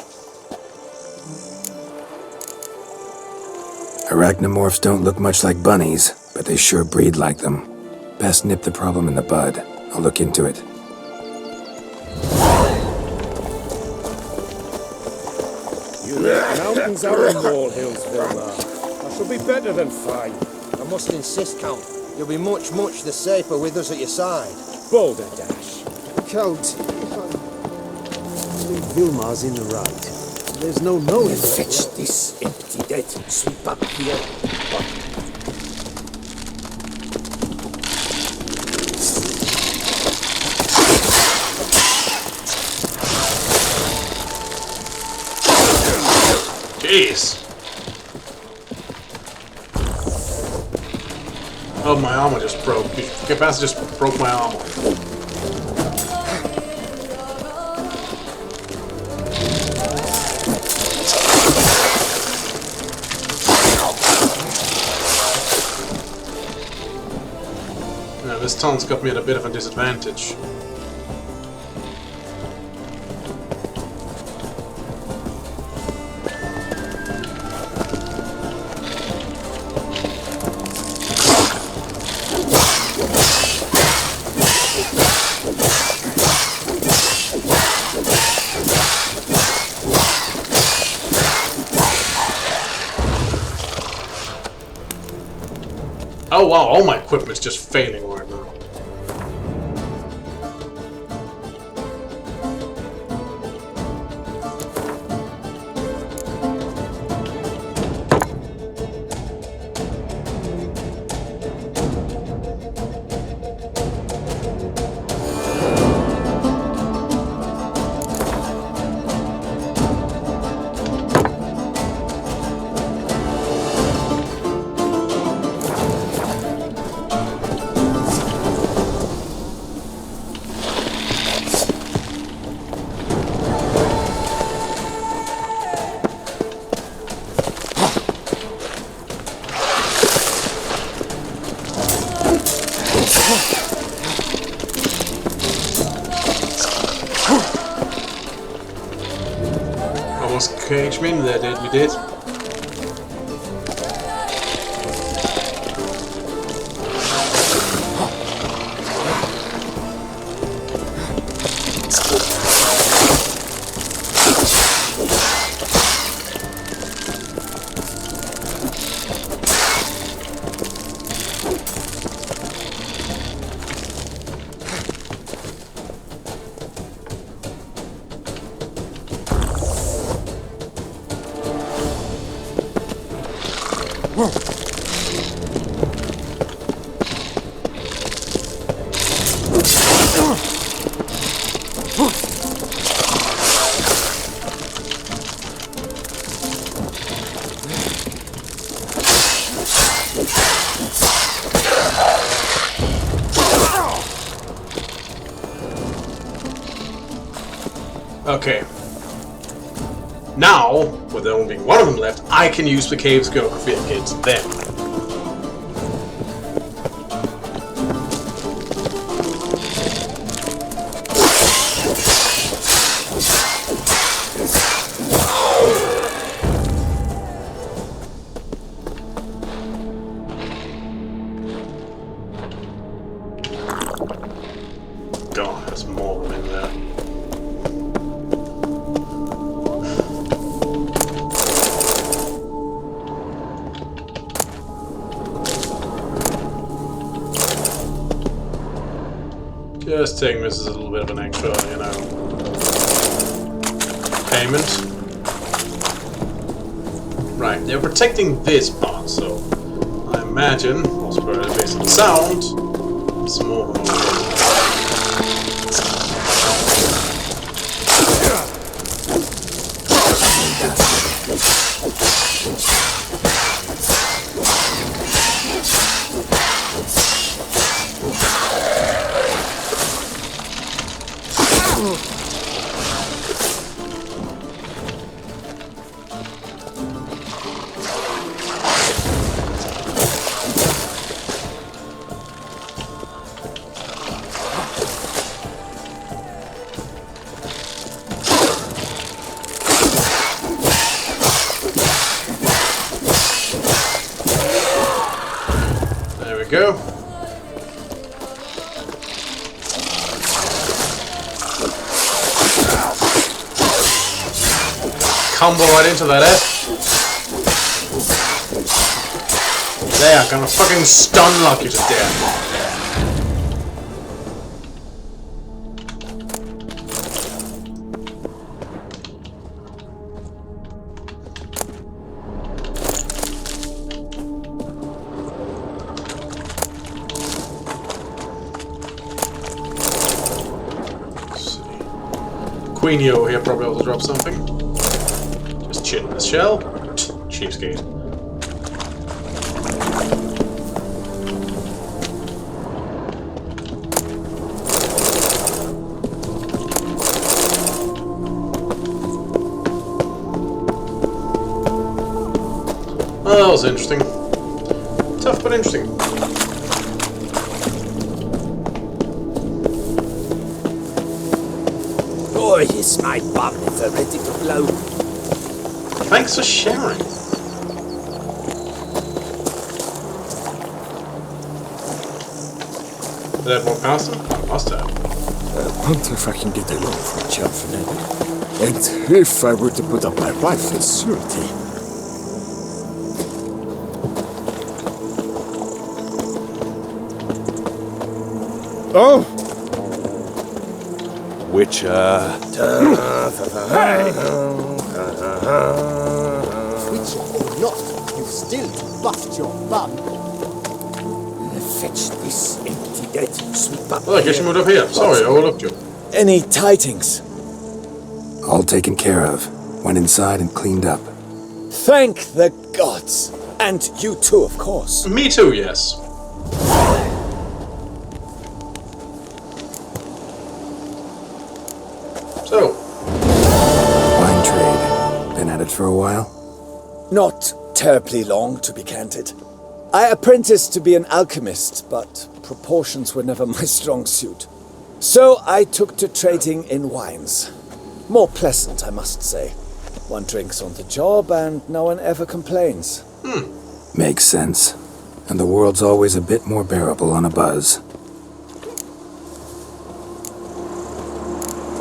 Arachnomorphs don't look much like bunnies, but they sure breed like them. Best nip the problem in the bud. I'll look into it. Mountains are in molehills, Vilmar. I shall be better than fine. I must insist, Count. You'll be much, much the safer with us at your side. Boulder Dash. Count, Vilmar's in the right. There's no knowing. Fetch this empty dead. Sweep up here. Jeez. Oh, my armor just broke. Capacity just broke my armor. Now, this taunt's got me at a bit of a disadvantage. Oh wow, all my equipment's just failing right now. Almost caged me in there, we did. Okay. Now, with there only being one of them left, I can use the cave's geography against them. God, there's more of them in there. Just taking this as a little bit of an extra, you know, payment. Right, they're protecting this part, so I imagine, also based on the sound, some more of them over here. go. Combo right into that, There, gonna fucking stun lock you to death. Queenie over here probably able to drop something. Just chill in the shell. Cheapskate. Well, that was interesting. Tough but interesting. Oh, yes, my buttons are ready to blow. Thanks for sharing. Did that walk past him? Must have. I wonder if I can get a loan from Geralt. And if I were to put up my wife as surety. Oh! Witcher. Witcher or not, you've still buffed your bum. Fetch this empty dead sweep up. Oh, I guess you moved up here. Sorry, I overlooked you. Any tidings? All taken care of. Went inside and cleaned up. Thank the gods. And you too, of course. Me too, yes. So. Wine trade. Been at it for a while? Not terribly long, to be candid. I apprenticed to be an alchemist, but proportions were never my strong suit. So I took to trading in wines. More pleasant, I must say. One drinks on the job and no one ever complains. Makes sense. And the world's always a bit more bearable on a buzz.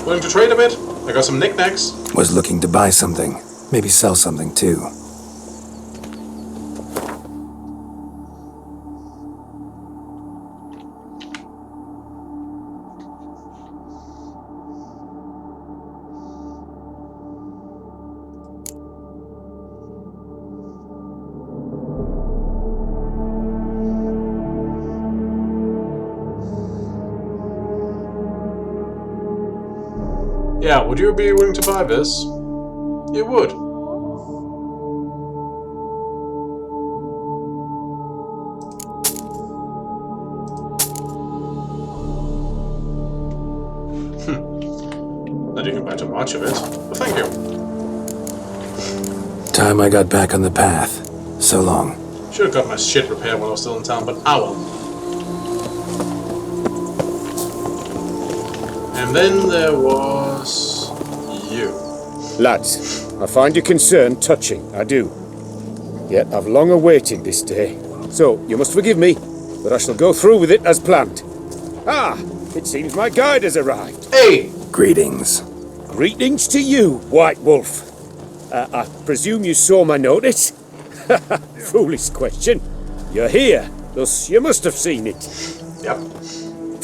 Willing to trade a bit? I got some knickknacks. Was looking to buy something. Maybe sell something too. Yeah, would you be willing to buy this? You would. Not you can buy too much of it, but thank you. Time I got back on the path. So long. Should have got my shit repaired when I was still in town, but I will. And then there was you. Lads, I find your concern touching, I do. Yet I've long awaited this day. So, you must forgive me, but I shall go through with it as planned. Ah, it seems my guide has arrived. Hey! Greetings. Greetings to you, White Wolf. I presume you saw my notice? Foolish question. You're here, thus you must have seen it. Yep.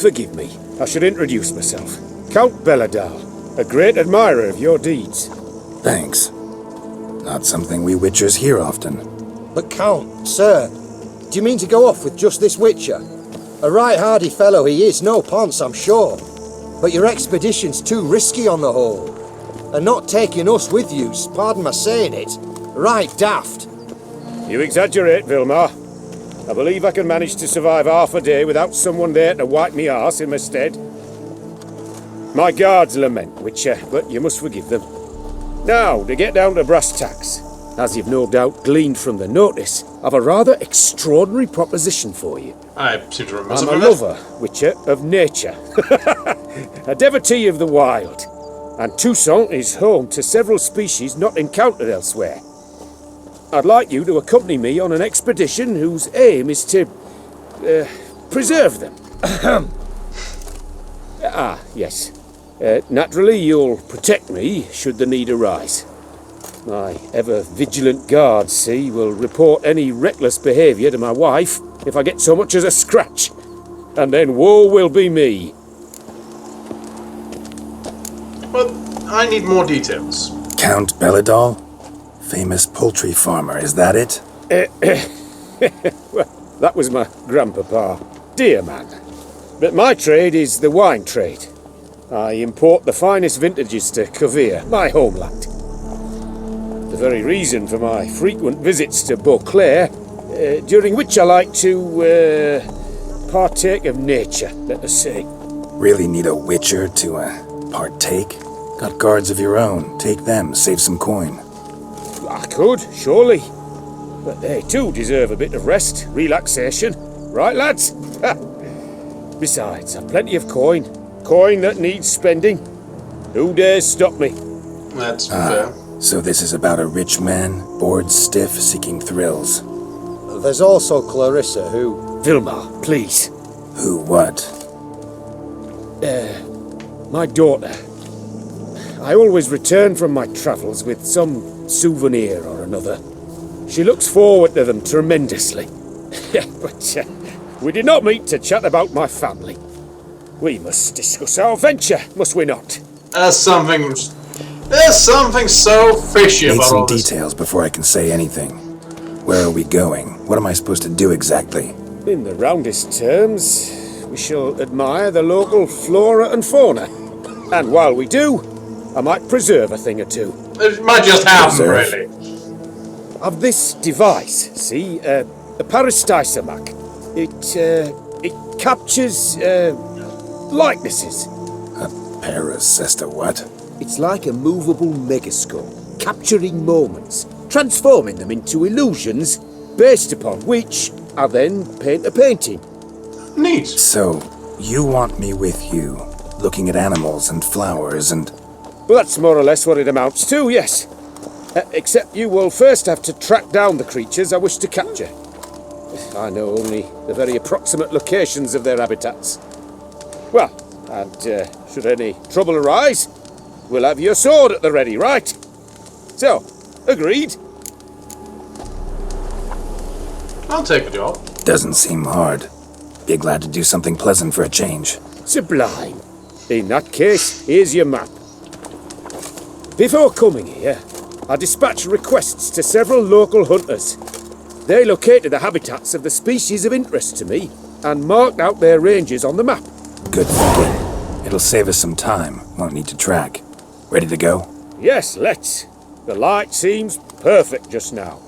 Forgive me, I should introduce myself. Count Beledal, a great admirer of your deeds. Thanks. Not something we Witchers hear often. But Count, sir, do you mean to go off with just this Witcher? A right hardy fellow he is, no ponce, I'm sure. But your expedition's too risky on the whole. And not taking us with you's, pardon my saying it, right daft. You exaggerate, Vilmar. I believe I can manage to survive half a day without someone there to wipe me arse in my stead. My guards lament, Witcher, but you must forgive them. Now, to get down to brass tacks. As you've no doubt gleaned from the notice, I've a rather extraordinary proposition for you. I seem to remember I'm something a lover, Witcher, of nature. A devotee of the wild. And Toussaint is home to several species not encountered elsewhere. I'd like you to accompany me on an expedition whose aim is to preserve them. Yes. Naturally, you'll protect me should the need arise. My ever-vigilant guards, see, will report any reckless behaviour to my wife if I get so much as a scratch. And then woe will be me. But I need more details. Count Beledal? Famous poultry farmer, is that it? Well, that was my grandpapa. Dear man. But my trade is the wine trade. I import the finest vintages to Covere, my homeland. The very reason for my frequent visits to Beauclair, during which I like to partake of nature, let us say. Really need a witcher to partake? Got guards of your own. Take them, save some coin. I could, surely. But they too deserve a bit of rest, relaxation. Right, lads? Besides, I've plenty of coin. Coin that needs spending. Who dares stop me? That's fair. So this is about a rich man, bored stiff, seeking thrills. There's also Clarissa, who... Vilma, please. Who what? My daughter. I always return from my travels with some souvenir or another. She looks forward to them tremendously. But we did not meet to chat about my family. We must discuss our venture, must we not? There's something so fishy Need about some all this. details before I can say anything. Where are we going? What am I supposed to do exactly? In the roundest terms, we shall admire the local flora and fauna. And while we do, I might preserve a thing or two. It might just happen, really. Of this device, see, a parastysamac. It captures likenesses. A parasesta what? It's like a movable megascope, capturing moments, transforming them into illusions, based upon which I then paint a painting. Neat. So, you want me with you, looking at animals and flowers and... Well, that's more or less what it amounts to, yes. Except you will first have to track down the creatures I wish to capture. I know only the very approximate locations of their habitats. Well, and should any trouble arise, we'll have your sword at the ready, right? So, agreed? I'll take the job. Doesn't seem hard. Be glad to do something pleasant for a change. Sublime. In that case, here's your map. Before coming here, I dispatched requests to several local hunters. They located the habitats of the species of interest to me and marked out their ranges on the map. Good thinking. It'll save us some time. Won't need to track. Ready to go? Yes, let's. The light seems perfect just now.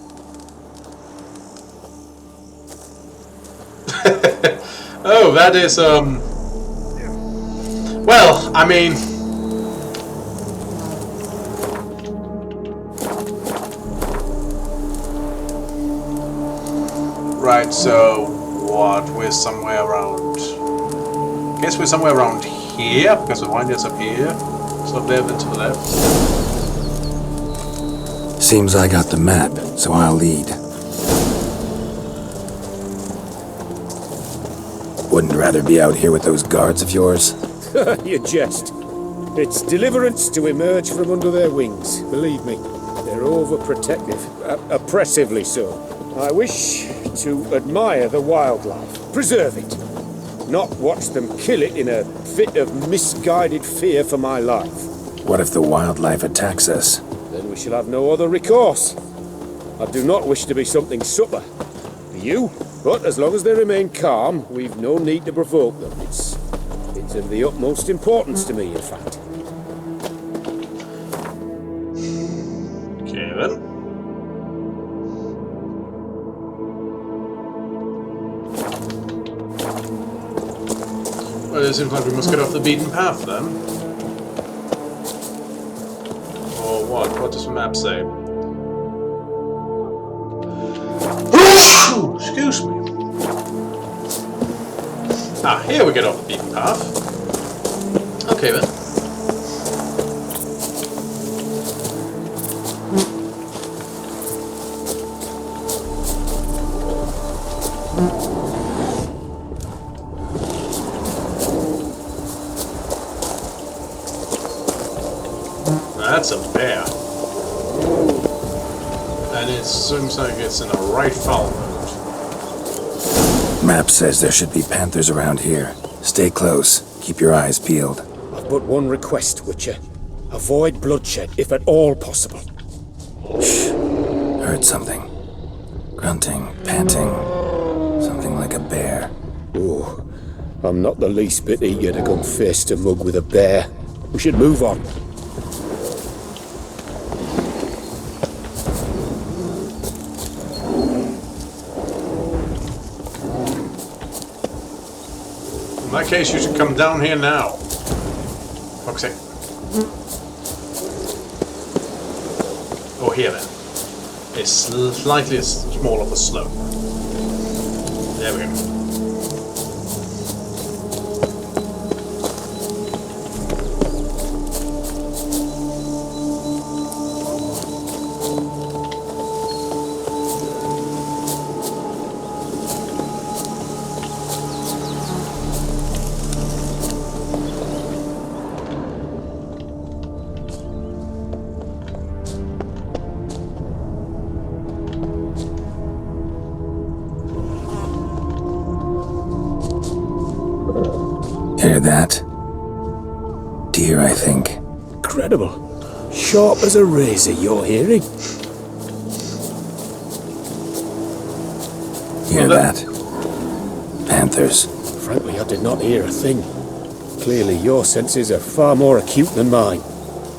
Oh, that is, well, I mean... Right, so... What? We're somewhere around... I guess we're somewhere around here, because the wine is up here. So up there, then to the left. Seems I got the map, so I'll lead. Wouldn't rather be out here with those guards of yours? You jest. It's deliverance to emerge from under their wings, believe me. They're overprotective, oppressively so. I wish to admire the wildlife, preserve it, not watch them kill it in a fit of misguided fear for my life. What if the wildlife attacks us? Then we shall have no other recourse. I do not wish to be something supper for you, but as long as they remain calm, we've no need to provoke them. It's of the utmost importance to me, in fact. Okay, then. Well, it seems like we must get off the beaten path, then. Or what? What does the map say? Excuse me. Ah, here we get off the beaten path. Okay, then. And it seems like it's in a right foul mode. Map says there should be panthers around here. Stay close. Keep your eyes peeled. I've but one request, Witcher. Avoid bloodshed, if at all possible. Shh. Heard something. Grunting, panting. Something like a bear. Oh, I'm not the least bit eager to come face to mug with a bear. We should move on. In that case, you should come down here now. Fuck's sake. Oh, here then. It's slightly small of a slope. There we go. Hear that? Deer, I think. Incredible. Sharp as a razor, your hearing. Hear that? Panthers. Frankly, I did not hear a thing. Clearly, your senses are far more acute than mine.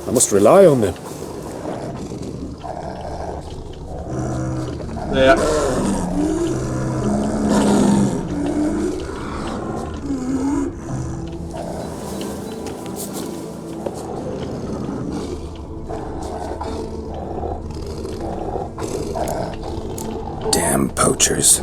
I must rely on them. There. Damn poachers.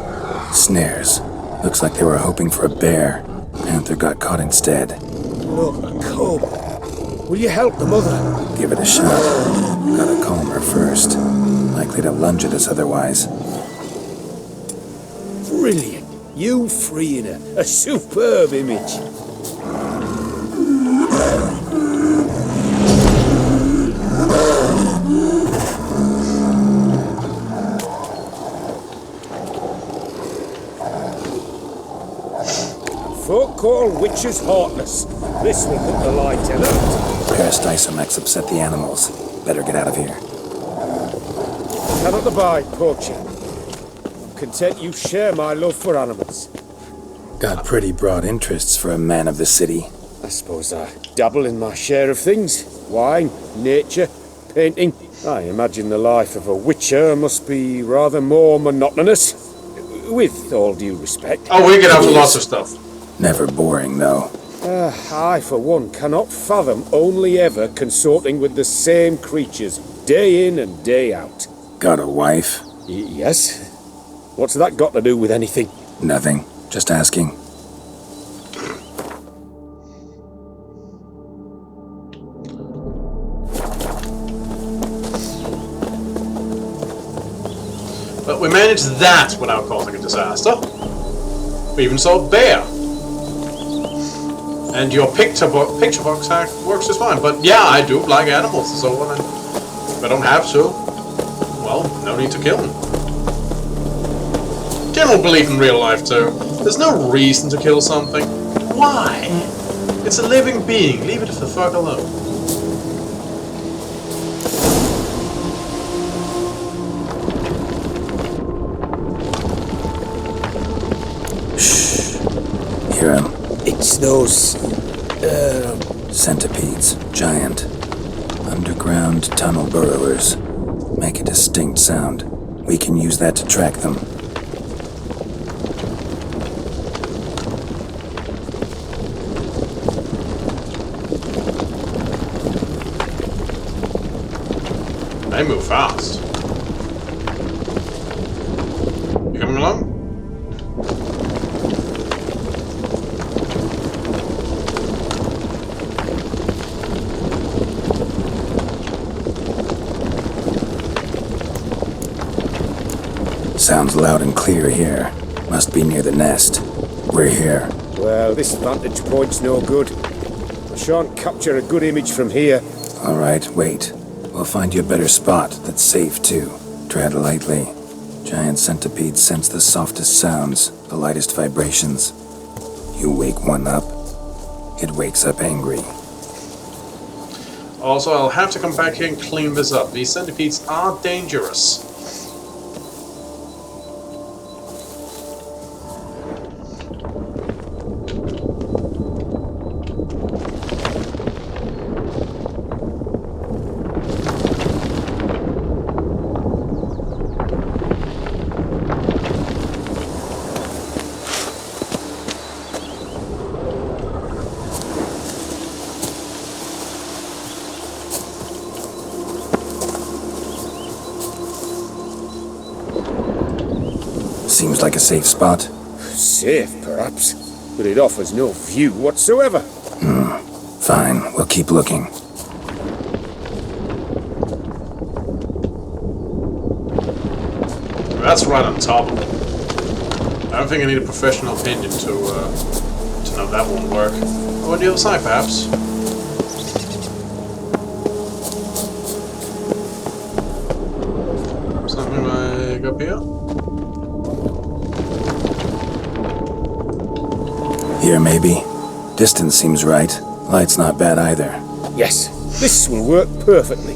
Snares. Looks like they were hoping for a bear. Panther got caught instead. Look, a cub. Will you help the mother? Give it a shot. Gotta calm her first. Likely to lunge at us otherwise. Brilliant. You freeing her. A superb image. Folk call witches heartless. This will put the light in it. Parastisomax upset the animals. Better get out of here. Cannot abide poaching. I'm content you share my love for animals. Got pretty broad interests for a man of the city. I suppose I dabble in my share of things. Wine, nature, painting. I imagine the life of a witcher must be rather more monotonous. With all due respect. Oh, we get out to lots of stuff. Never boring, though. I, for one, cannot fathom only ever consorting with the same creatures, day in and day out. Got a wife? Yes. What's that got to do with anything? Nothing. Just asking. But we managed that without causing a disaster. We even saw a bear. And your picture box hack works just fine. But yeah, I do like animals and so on. And if I don't have to, well, no need to kill them. General belief in real life too. There's no reason to kill something. Why? It's a living being. Leave it the fuck alone. Shh. Hear him. It's those... centipedes. Giant. Underground tunnel burrowers. Make a distinct sound. We can use that to track them. They move fast. You coming along? Sounds loud and clear here. Must be near the nest. We're here. Well, this vantage point's no good. I shan't capture a good image from here. All right, wait. We'll find you a better spot that's safe, too. Tread lightly. Giant centipedes sense the softest sounds, the lightest vibrations. You wake one up, it wakes up angry. Also, I'll have to come back here and clean this up. These centipedes are dangerous. Seems like a safe spot. Safe, perhaps, but it offers no view whatsoever. Fine, we'll keep looking. That's right on top. I don't think I need a professional opinion to know that won't work. Oh, on the other side, perhaps. Something like up here. Here, maybe. Distance seems right. Light's not bad either. Yes, this will work perfectly.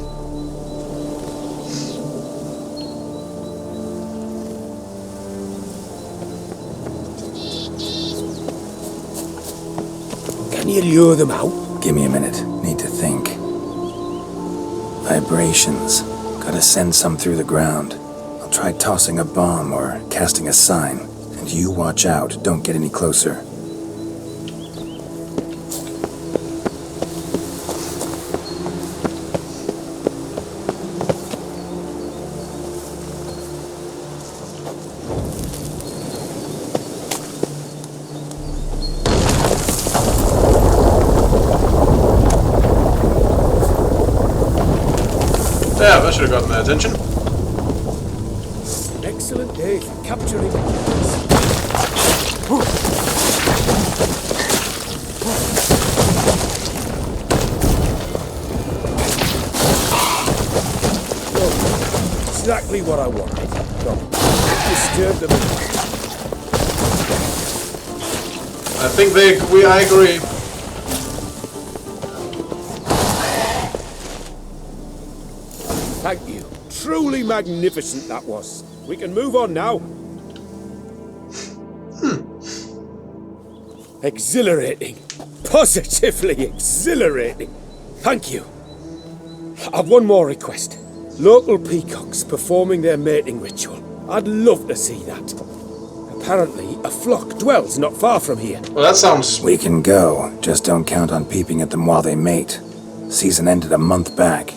Can you lure them out? Give me a minute. Need to think. Vibrations. Gotta send some through the ground. I'll try tossing a bomb or casting a sign. And you watch out. Don't get any closer. Yeah, that should have gotten their attention. An excellent day for capturing. Exactly what I wanted. Come, disturb them. I think I agree. Thank you. Truly magnificent that was. We can move on now. Exhilarating. Positively exhilarating. Thank you. I've one more request. Local peacocks performing their mating ritual. I'd love to see that. Apparently, a flock dwells not far from here. Well, that sounds... We can go. Just don't count on peeping at them while they mate. Season ended a month back.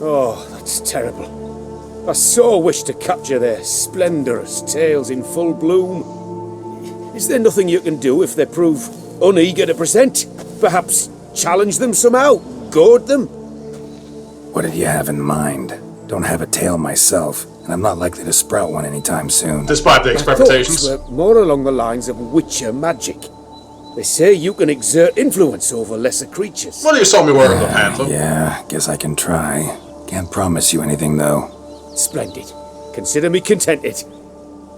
Oh, that's terrible. I so wish to capture their splendorous tails in full bloom. Is there nothing you can do if they prove uneager to present? Perhaps challenge them somehow? Goad them? What did you have in mind? Don't have a tail myself, and I'm not likely to sprout one anytime soon. Despite the expectations. My thoughts were more along the lines of witcher magic. They say you can exert influence over lesser creatures. Well, you saw me wearing the panther. Yeah, guess I can try. Can't promise you anything, though. Splendid. Consider me contented.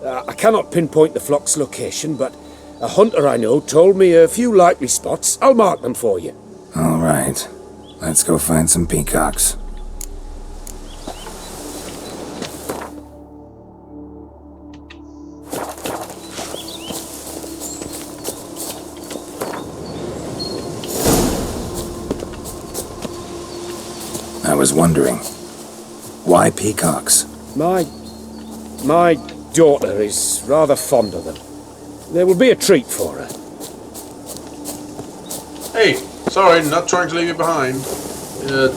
I cannot pinpoint the flock's location, but a hunter I know told me a few likely spots. I'll mark them for you. All right. Let's go find some peacocks. I was wondering, why peacocks? My daughter is rather fond of them. There will be a treat for her. Hey, sorry, not trying to leave you behind.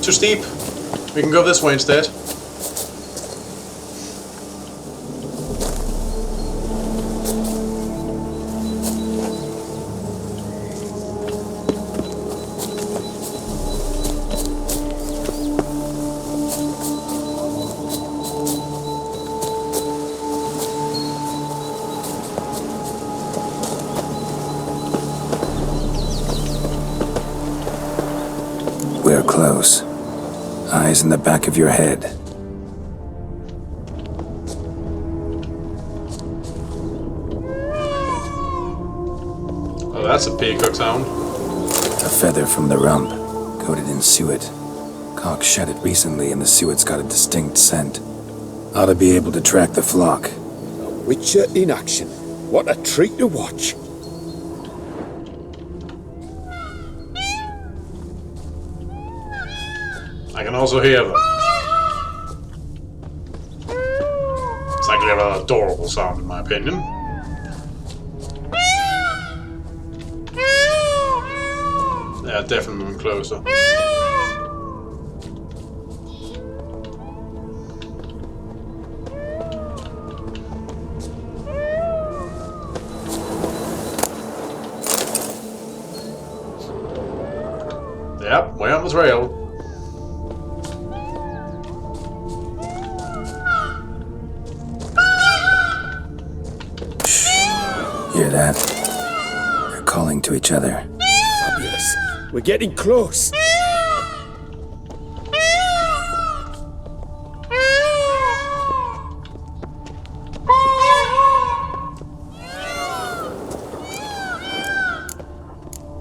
Too steep. We can go this way instead. We're close. Eyes in the back of your head. that's a peacock sound. A feather from the rump, coated in suet. Cock shed it recently and the suet's got a distinct scent. Ought to be able to track the flock. A witcher in action. What a treat to watch. I can also hear them. It's actually a rather adorable sound in my opinion. Yeah, definitely moving closer. Yep, way on the trail. Hear that? They're calling to each other. Fabulous. We're getting close.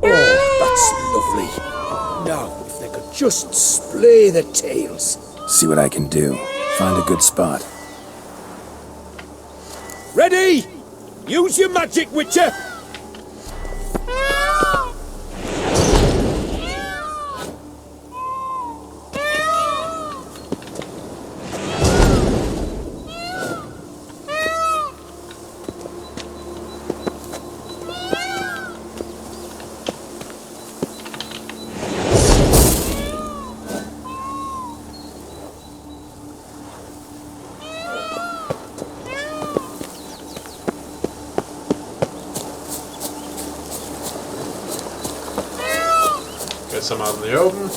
Oh, that's lovely. Now, if they could just splay the tails. See what I can do. Find a good spot. Ready? Use your magic, Witcher! Get some out in the open.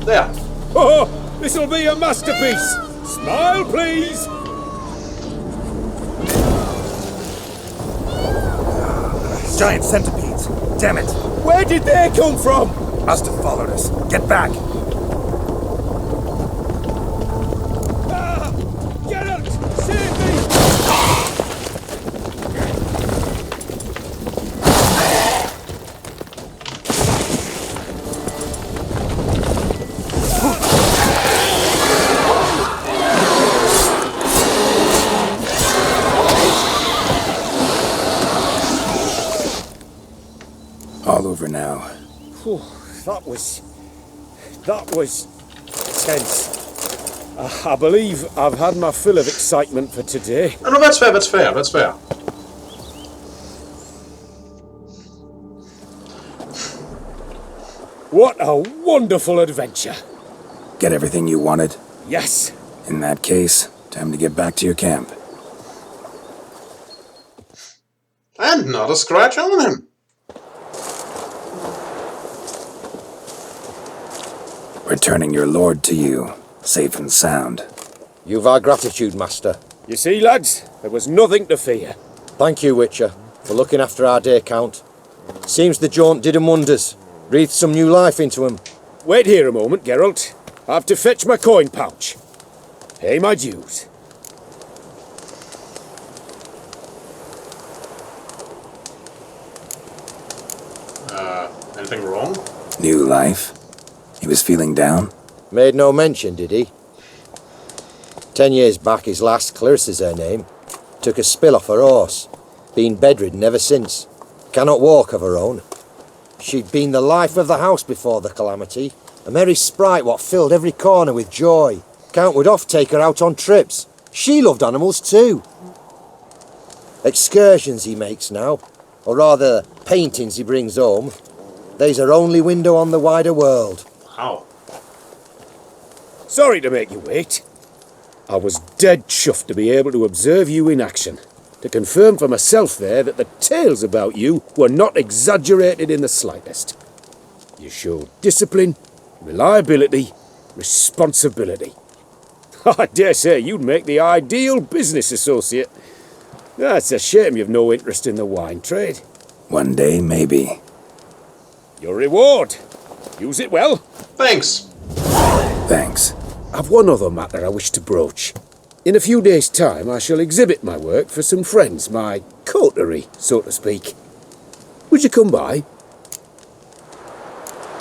There. Oh, this'll be a masterpiece. Smile, please. Giant centipedes. Damn it. Where did they come from? Must have followed us. Get back. Ah! Geralt! Save me! All over now. Whew, that was tense. I believe I've had my fill of excitement for today. Oh, no, that's fair, that's fair, that's fair. What a wonderful adventure. Get everything you wanted? Yes. In that case, time to get back to your camp. And not a scratch on him. Returning your lord to you, safe and sound. You've our gratitude, Master. You see, lads, there was nothing to fear. Thank you, Witcher, for looking after our day, Count. Seems the jaunt did 'em wonders. Breathed some new life into 'em. Wait here a moment, Geralt. I have to fetch my coin pouch. Pay my dues. Anything wrong? New life? He was feeling down? Made no mention, did he? 10 years back, his last, Clarissa's her name, took a spill off her horse. Been bedridden ever since. Cannot walk of her own. She'd been the life of the house before the calamity. A merry sprite what filled every corner with joy. Count would oft take her out on trips. She loved animals too. Excursions he makes now, or rather paintings he brings home. They's her only window on the wider world. How? Sorry to make you wait. I was dead chuffed to be able to observe you in action. To confirm for myself there that the tales about you were not exaggerated in the slightest. You showed discipline, reliability, responsibility. I dare say you'd make the ideal business associate. It's a shame you've no interest in the wine trade. One day, maybe. Your reward. Use it well. Thanks. Thanks. I've one other matter I wish to broach. In a few days' time, I shall exhibit my work for some friends, my coterie, so to speak. Would you come by?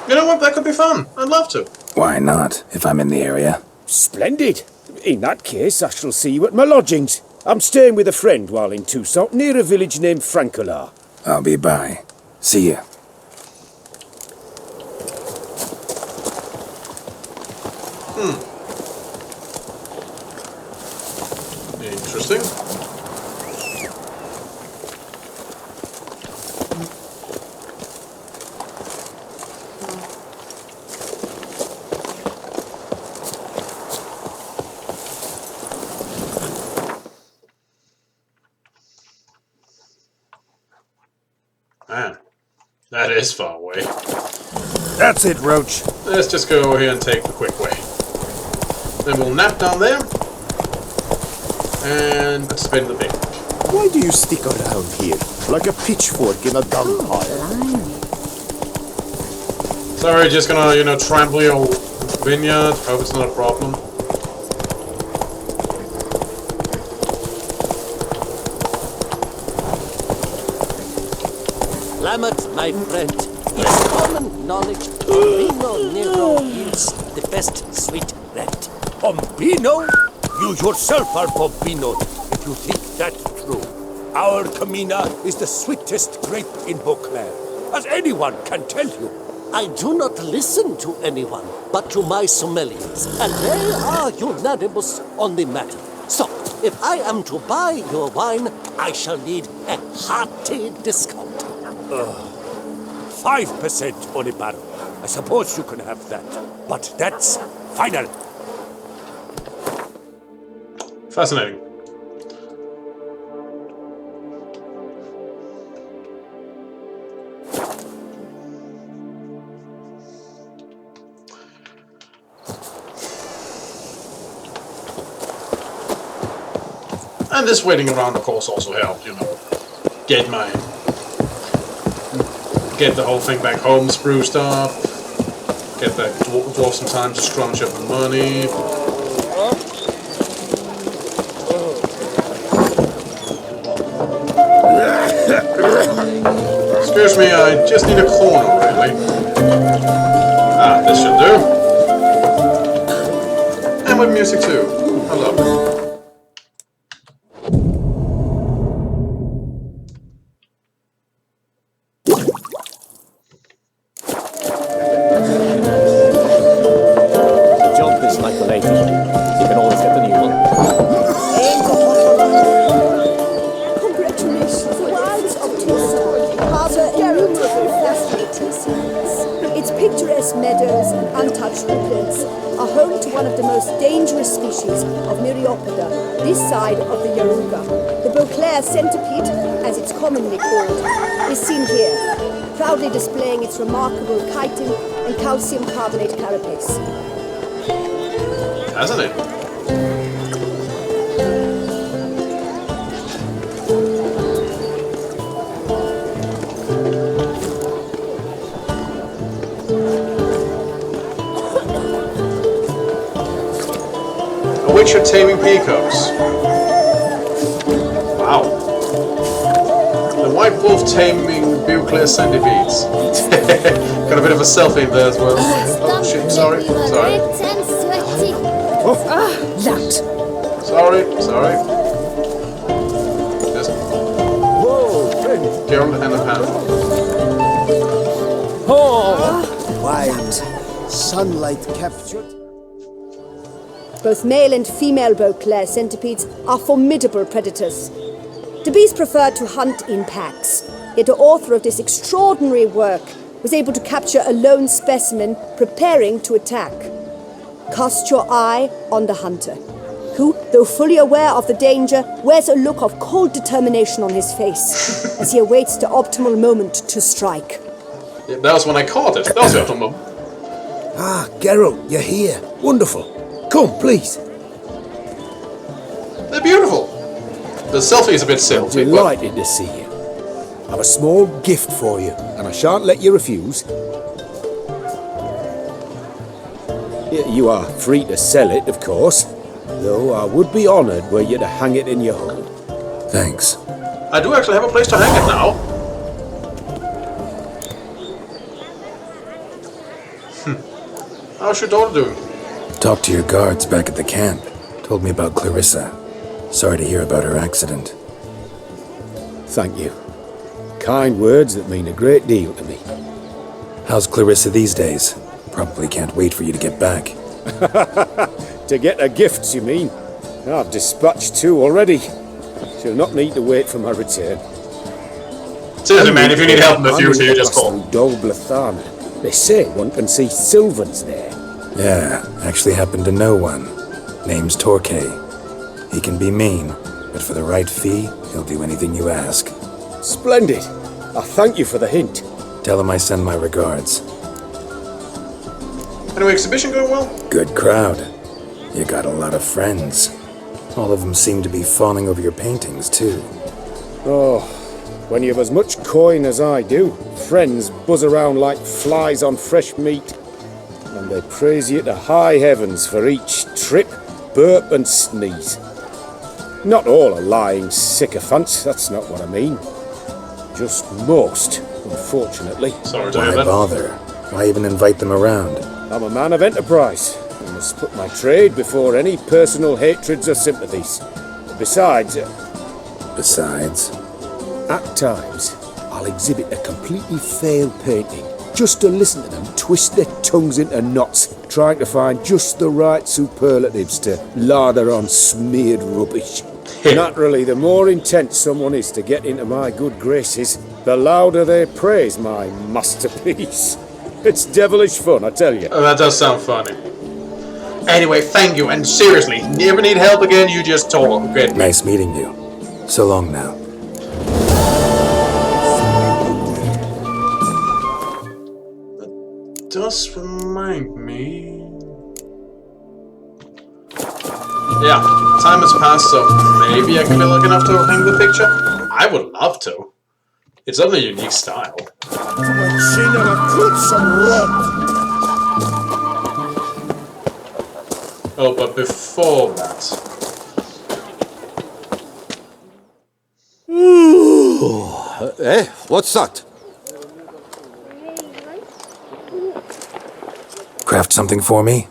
You know what? That could be fun. I'd love to. Why not, if I'm in the area? Splendid. In that case, I shall see you at my lodgings. I'm staying with a friend while in Toussaint, near a village named Francois. I'll be by. See you. Interesting. Man, that is far away. That's it, Roach. Let's just go over here and take the quick way. Then we'll nap down there and participate in the big. Why do you stick around here like a pitchfork in a dung pile? Sorry, just gonna, trample your vineyard. Hope it's not a problem. Lamet, my friend, it's common knowledge Pompino Nero yields the best sweet red. Pompino? You yourself are Pompino, if you think that's true. Our Camina is the sweetest grape in Beauclair, as anyone can tell you. I do not listen to anyone, but to my sommeliers, and they are unanimous on the matter. So, if I am to buy your wine, I shall need a hearty discount. 5% on a barrel. I suppose you can have that, but that's final. Fascinating. And this waiting around, of course, also helped, get the whole thing back home spruced up, get the dwarf some time to scrunch up the money. Excuse me, I just need a corner, really. Ah, this should do. And with music too. I love it. Centipede, as it's commonly called, is seen here, proudly displaying its remarkable chitin and calcium carbonate carapace. Hasn't it? A witcher taming peacocks. Wow. The white wolf taming Beauclair centipedes. Got a bit of a selfie there as well. Oh shit, sorry. That. Sorry. Just... Whoa, Geralt and a pan. Oh! White. Sunlight captured. Both male and female Beauclair centipedes are formidable predators. The beast preferred to hunt in packs, yet the author of this extraordinary work was able to capture a lone specimen preparing to attack. Cast your eye on the hunter, who, though fully aware of the danger, wears a look of cold determination on his face as he awaits the optimal moment to strike. Yeah, that was when I caught it. That was the optimal moment. Ah, Geralt, you're here. Wonderful. Come, please. The selfie is a bit silly. I'm delighted to see you. I've a small gift for you, and I shan't let you refuse. You are free to sell it, of course, though I would be honoured were you to hang it in your home. Thanks. I do actually have a place to hang it now. How's your daughter doing? Talked to your guards back at the camp. Told me about Clarissa. Sorry to hear about her accident. Thank you. Kind words that mean a great deal to me. How's Clarissa these days? Probably can't wait for you to get back. To get her gifts, you mean? I've dispatched 2 already. She'll not need to wait for my return. Seriously, man, if you need help in the future, you just call. They say one can see Sylvans there. Yeah, actually happen to know one. Name's Torquay. He can be mean, but for the right fee, he'll do anything you ask. Splendid. I thank you for the hint. Tell him I send my regards. Anyway, exhibition going well? Good crowd. You got a lot of friends. All of them seem to be fawning over your paintings, too. Oh, when you've as much coin as I do, friends buzz around like flies on fresh meat. And they praise you to high heavens for each trip, burp and sneeze. Not all are lying sycophants, that's not what I mean. Just most, unfortunately. Sorry to Why hear that. bother? Why even invite them around? I'm a man of enterprise. I must put my trade before any personal hatreds or sympathies. Besides, at times, I'll exhibit a completely failed painting just to listen to them twist their tongues into knots, trying to find just the right superlatives to lather on smeared rubbish. Naturally, the more intent someone is to get into my good graces, the louder they praise my masterpiece. It's devilish fun, I tell you. Oh, that does sound funny. Anyway, thank you, and seriously, never need help again, you just talk, okay? Nice meeting you. So long now. That does remind me... Yeah, time has passed, so maybe I can be lucky enough to hang the picture? I would love to. It's of a unique style. Oh, but before that... What's that? Craft something for me?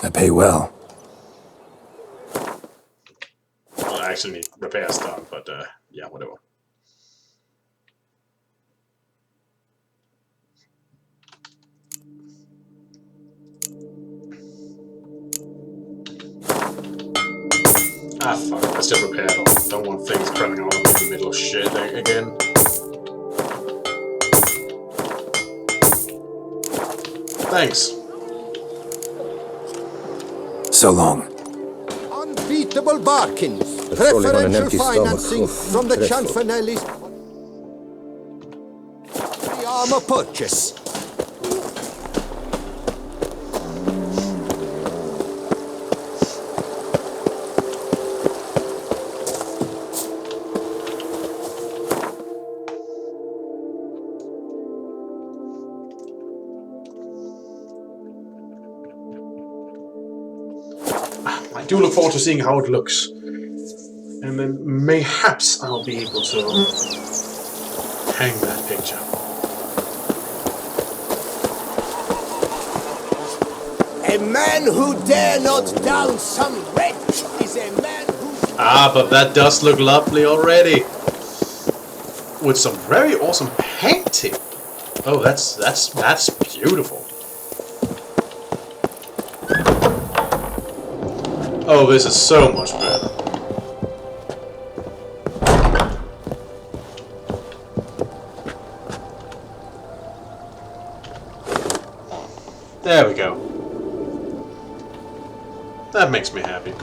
I pay well. Well, I actually need repairs done, but yeah, whatever. Ah, fuck. Let's just repair it all. Don't want things cramming out of me in the middle of shit again. Thanks. So long. Unbeatable bargains. Patrolling on an Preferential empty financing stomach. from the Dreadful. Chanfanellis. The armor purchase. I do look forward to seeing how it looks. And then mayhaps I'll be able to hang that picture. A man who dare not down some wretch is a man who... Ah, but that does look lovely already. With some very awesome painting. Oh, that's beautiful. Oh, this is so much better. There we go. That makes me happy.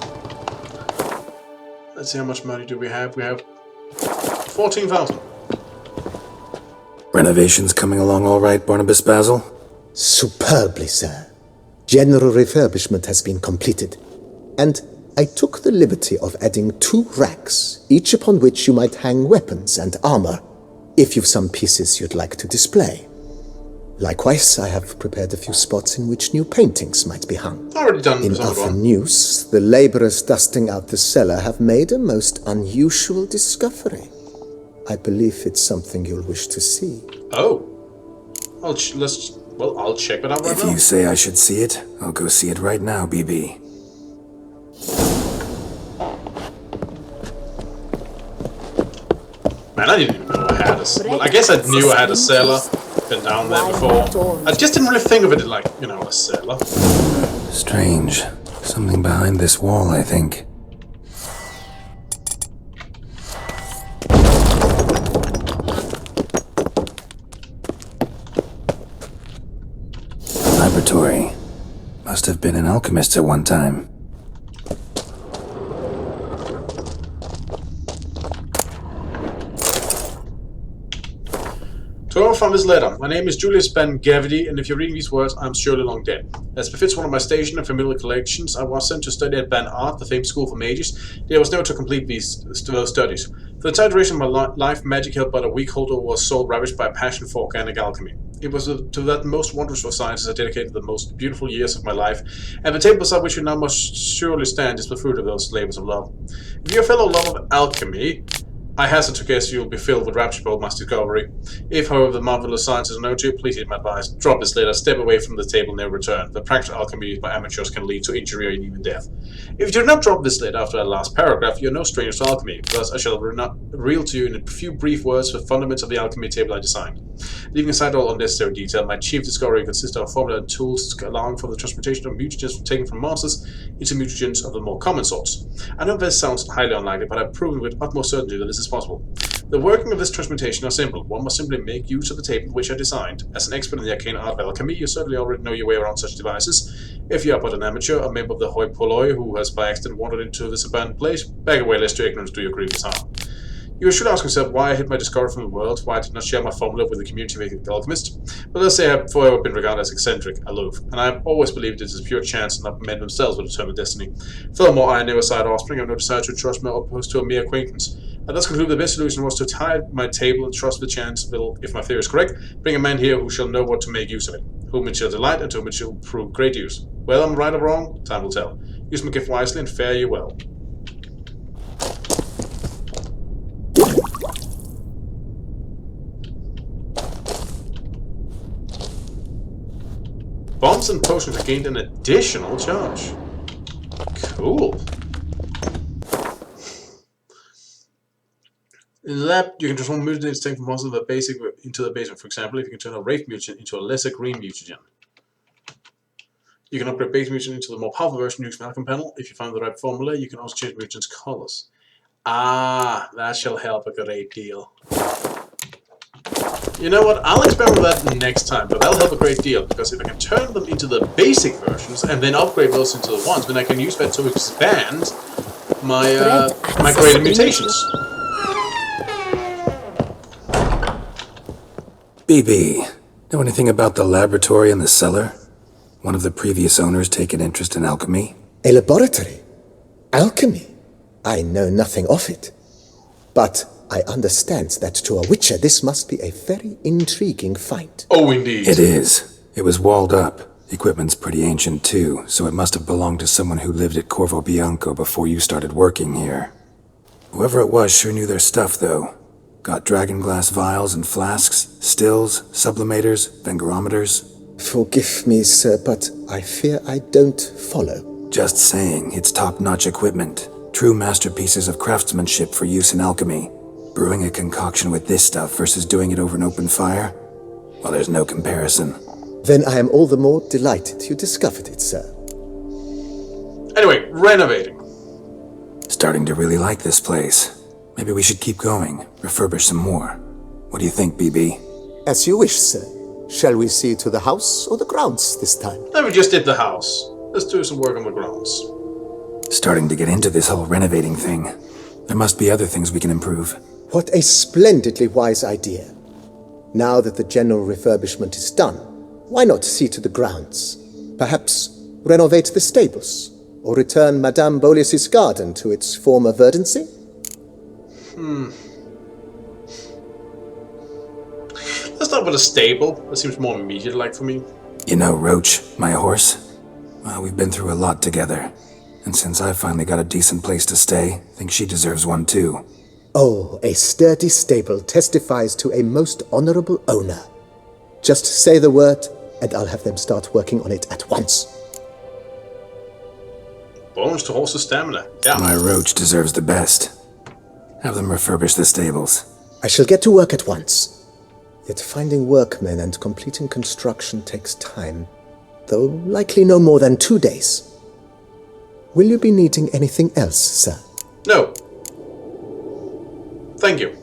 Let's see how much money do we have. We have 14,000. Renovations coming along all right, Barnabas Basil? Superbly, sir. General refurbishment has been completed. And I took the liberty of adding 2 racks, each upon which you might hang weapons and armor, if you've some pieces you'd like to display. Likewise, I have prepared a few spots in which new paintings might be hung. Already done. In other news, the laborers dusting out the cellar have made a most unusual discovery. I believe it's something you'll wish to see. Oh. I'll check it out right If now. you say I should see it, I'll go see it right now, BB. Man, I didn't even know I had a... Well, I guess I knew I had a cellar. Been down there before. I just didn't really think of it like, you know, a cellar. Strange. Something behind this wall, I think. Laboratory. Must have been an alchemist at one time. To all from this letter, my name is Julius Ben Gavidi, and if you're reading these words, I'm surely long dead. As befits one of my station and familiar collections, I was sent to study at Ben Art, the famous school for mages. There was never to complete those studies. For the entire duration of my life, magic held but a weak hold over was soul ravished by a passion for organic alchemy. It was to that most wondrous of sciences I dedicated the most beautiful years of my life, and the table beside which you now must surely stand is the fruit of those labors of love. If you're a fellow lover of alchemy, I hazard to guess you'll be filled with rapture about my discovery. If, however, the marvelous science is known to you, please heed my advice. Drop this letter, step away from the table, and never return. The practical alchemy by amateurs can lead to injury or even death. If you do not drop this letter after that last paragraph, you're no stranger to alchemy. Thus, I shall reel to you in a few brief words the fundamentals of the alchemy table I designed. Leaving aside all unnecessary detail, my chief discovery consists of formula and tools allowing for the transmutation of mutagens taken from monsters into mutagens of the more common sorts. I know this sounds highly unlikely, but I've proven with utmost certainty that this is possible. The working of this transmutation is simple. One must simply make use of the table which I designed. As an expert in the arcane art of alchemy, you certainly already know your way around such devices. If you are but an amateur, a member of the hoi polloi who has by accident wandered into this abandoned place, beg away lest your ignorance do you grievous harm. You should ask yourself why I hid my discovery from the world, why I did not share my formula with the community of alchemists. But let's say I have forever been regarded as eccentric, aloof, and I have always believed it is pure chance and not men themselves will determine destiny. Furthermore, I never side offspring, I have no desire to trust my opposed to a mere acquaintance. I thus conclude the best solution was to tie my table and trust the chance will, if my theory is correct, bring a man here who shall know what to make use of it, whom it shall delight and to whom it shall prove great use. Whether I'm right or wrong, time will tell. Use my gift wisely and fare you well. Bombs and potions have gained an additional charge. Cool. In the lab, you can transform mutagens taken from monsters into the basement. For example, if you can turn a Wraith mutagen into a lesser green mutagen. You can upgrade base mutagen into the more powerful version using the Alchem panel. If you find the right formula, you can also change mutagens' colors. Ah, that shall help a great deal. You know what, I'll experiment with that next time, but that'll help a great deal, because if I can turn them into the basic versions and then upgrade those into the ones, then I can use that to expand my my graded mutations. BB, know anything about the laboratory in the cellar? One of the previous owners take an interest in alchemy? A laboratory? Alchemy? I know nothing of it. But I understand that to a witcher this must be a very intriguing find. Oh, indeed. It is. It was walled up. The equipment's pretty ancient too, so it must have belonged to someone who lived at Corvo Bianco before you started working here. Whoever it was sure knew their stuff, though. Got dragonglass vials and flasks, stills, sublimators, vengerometers. Forgive me, sir, but I fear I don't follow. Just saying, it's top-notch equipment. True masterpieces of craftsmanship for use in alchemy. Brewing a concoction with this stuff versus doing it over an open fire? Well, there's no comparison. Then I am all the more delighted you discovered it, sir. Anyway, renovating. Starting to really like this place. Maybe we should keep going, refurbish some more. What do you think, BB? As you wish, sir. Shall we see to the house or the grounds this time? No, we just did the house. Let's do some work on the grounds. Starting to get into this whole renovating thing. There must be other things we can improve. What a splendidly wise idea. Now that the general refurbishment is done, why not see to the grounds? Perhaps renovate the stables, or return Madame Bolis's garden to its former verdancy? Let's start with a stable. That seems more immediate-like for me. You know Roach, my horse? Well, we've been through a lot together. And since I finally got a decent place to stay, I think she deserves one too. Oh, a sturdy stable testifies to a most honorable owner. Just say the word, and I'll have them start working on it at once. Bonus to horse's stamina. Yeah. My Roach deserves the best. Have them refurbish the stables. I shall get to work at once. Yet finding workmen and completing construction takes time, though likely no more than 2 days. Will you be needing anything else, sir? No. Thank you.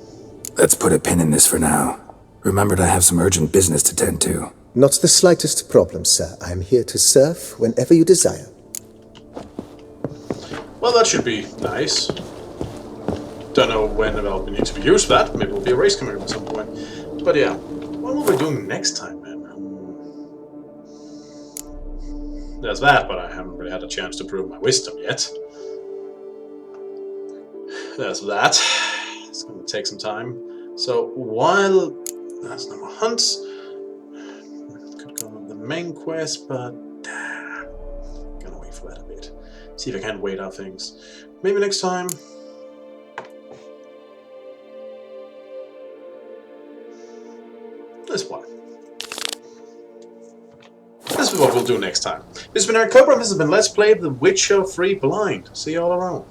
Let's put a pin in this for now. Remembered I have some urgent business to tend to. Not the slightest problem, sir. I am here to serve whenever you desire. Well, that should be nice. Don't know when it will need to be used for that. Maybe it'll be a race coming up at some point. But yeah, what will we doing next time, man? There's that, but I haven't really had a chance to prove my wisdom yet. There's that. It's going to take some time. So while that's number hunts, could go on the main quest, but gonna wait for that a bit. See if I can wait out things. Maybe next time. This one. This is what we'll do next time. This has been Eric Cobra, and this has been Let's Play The Witcher 3 Blind. See you all around.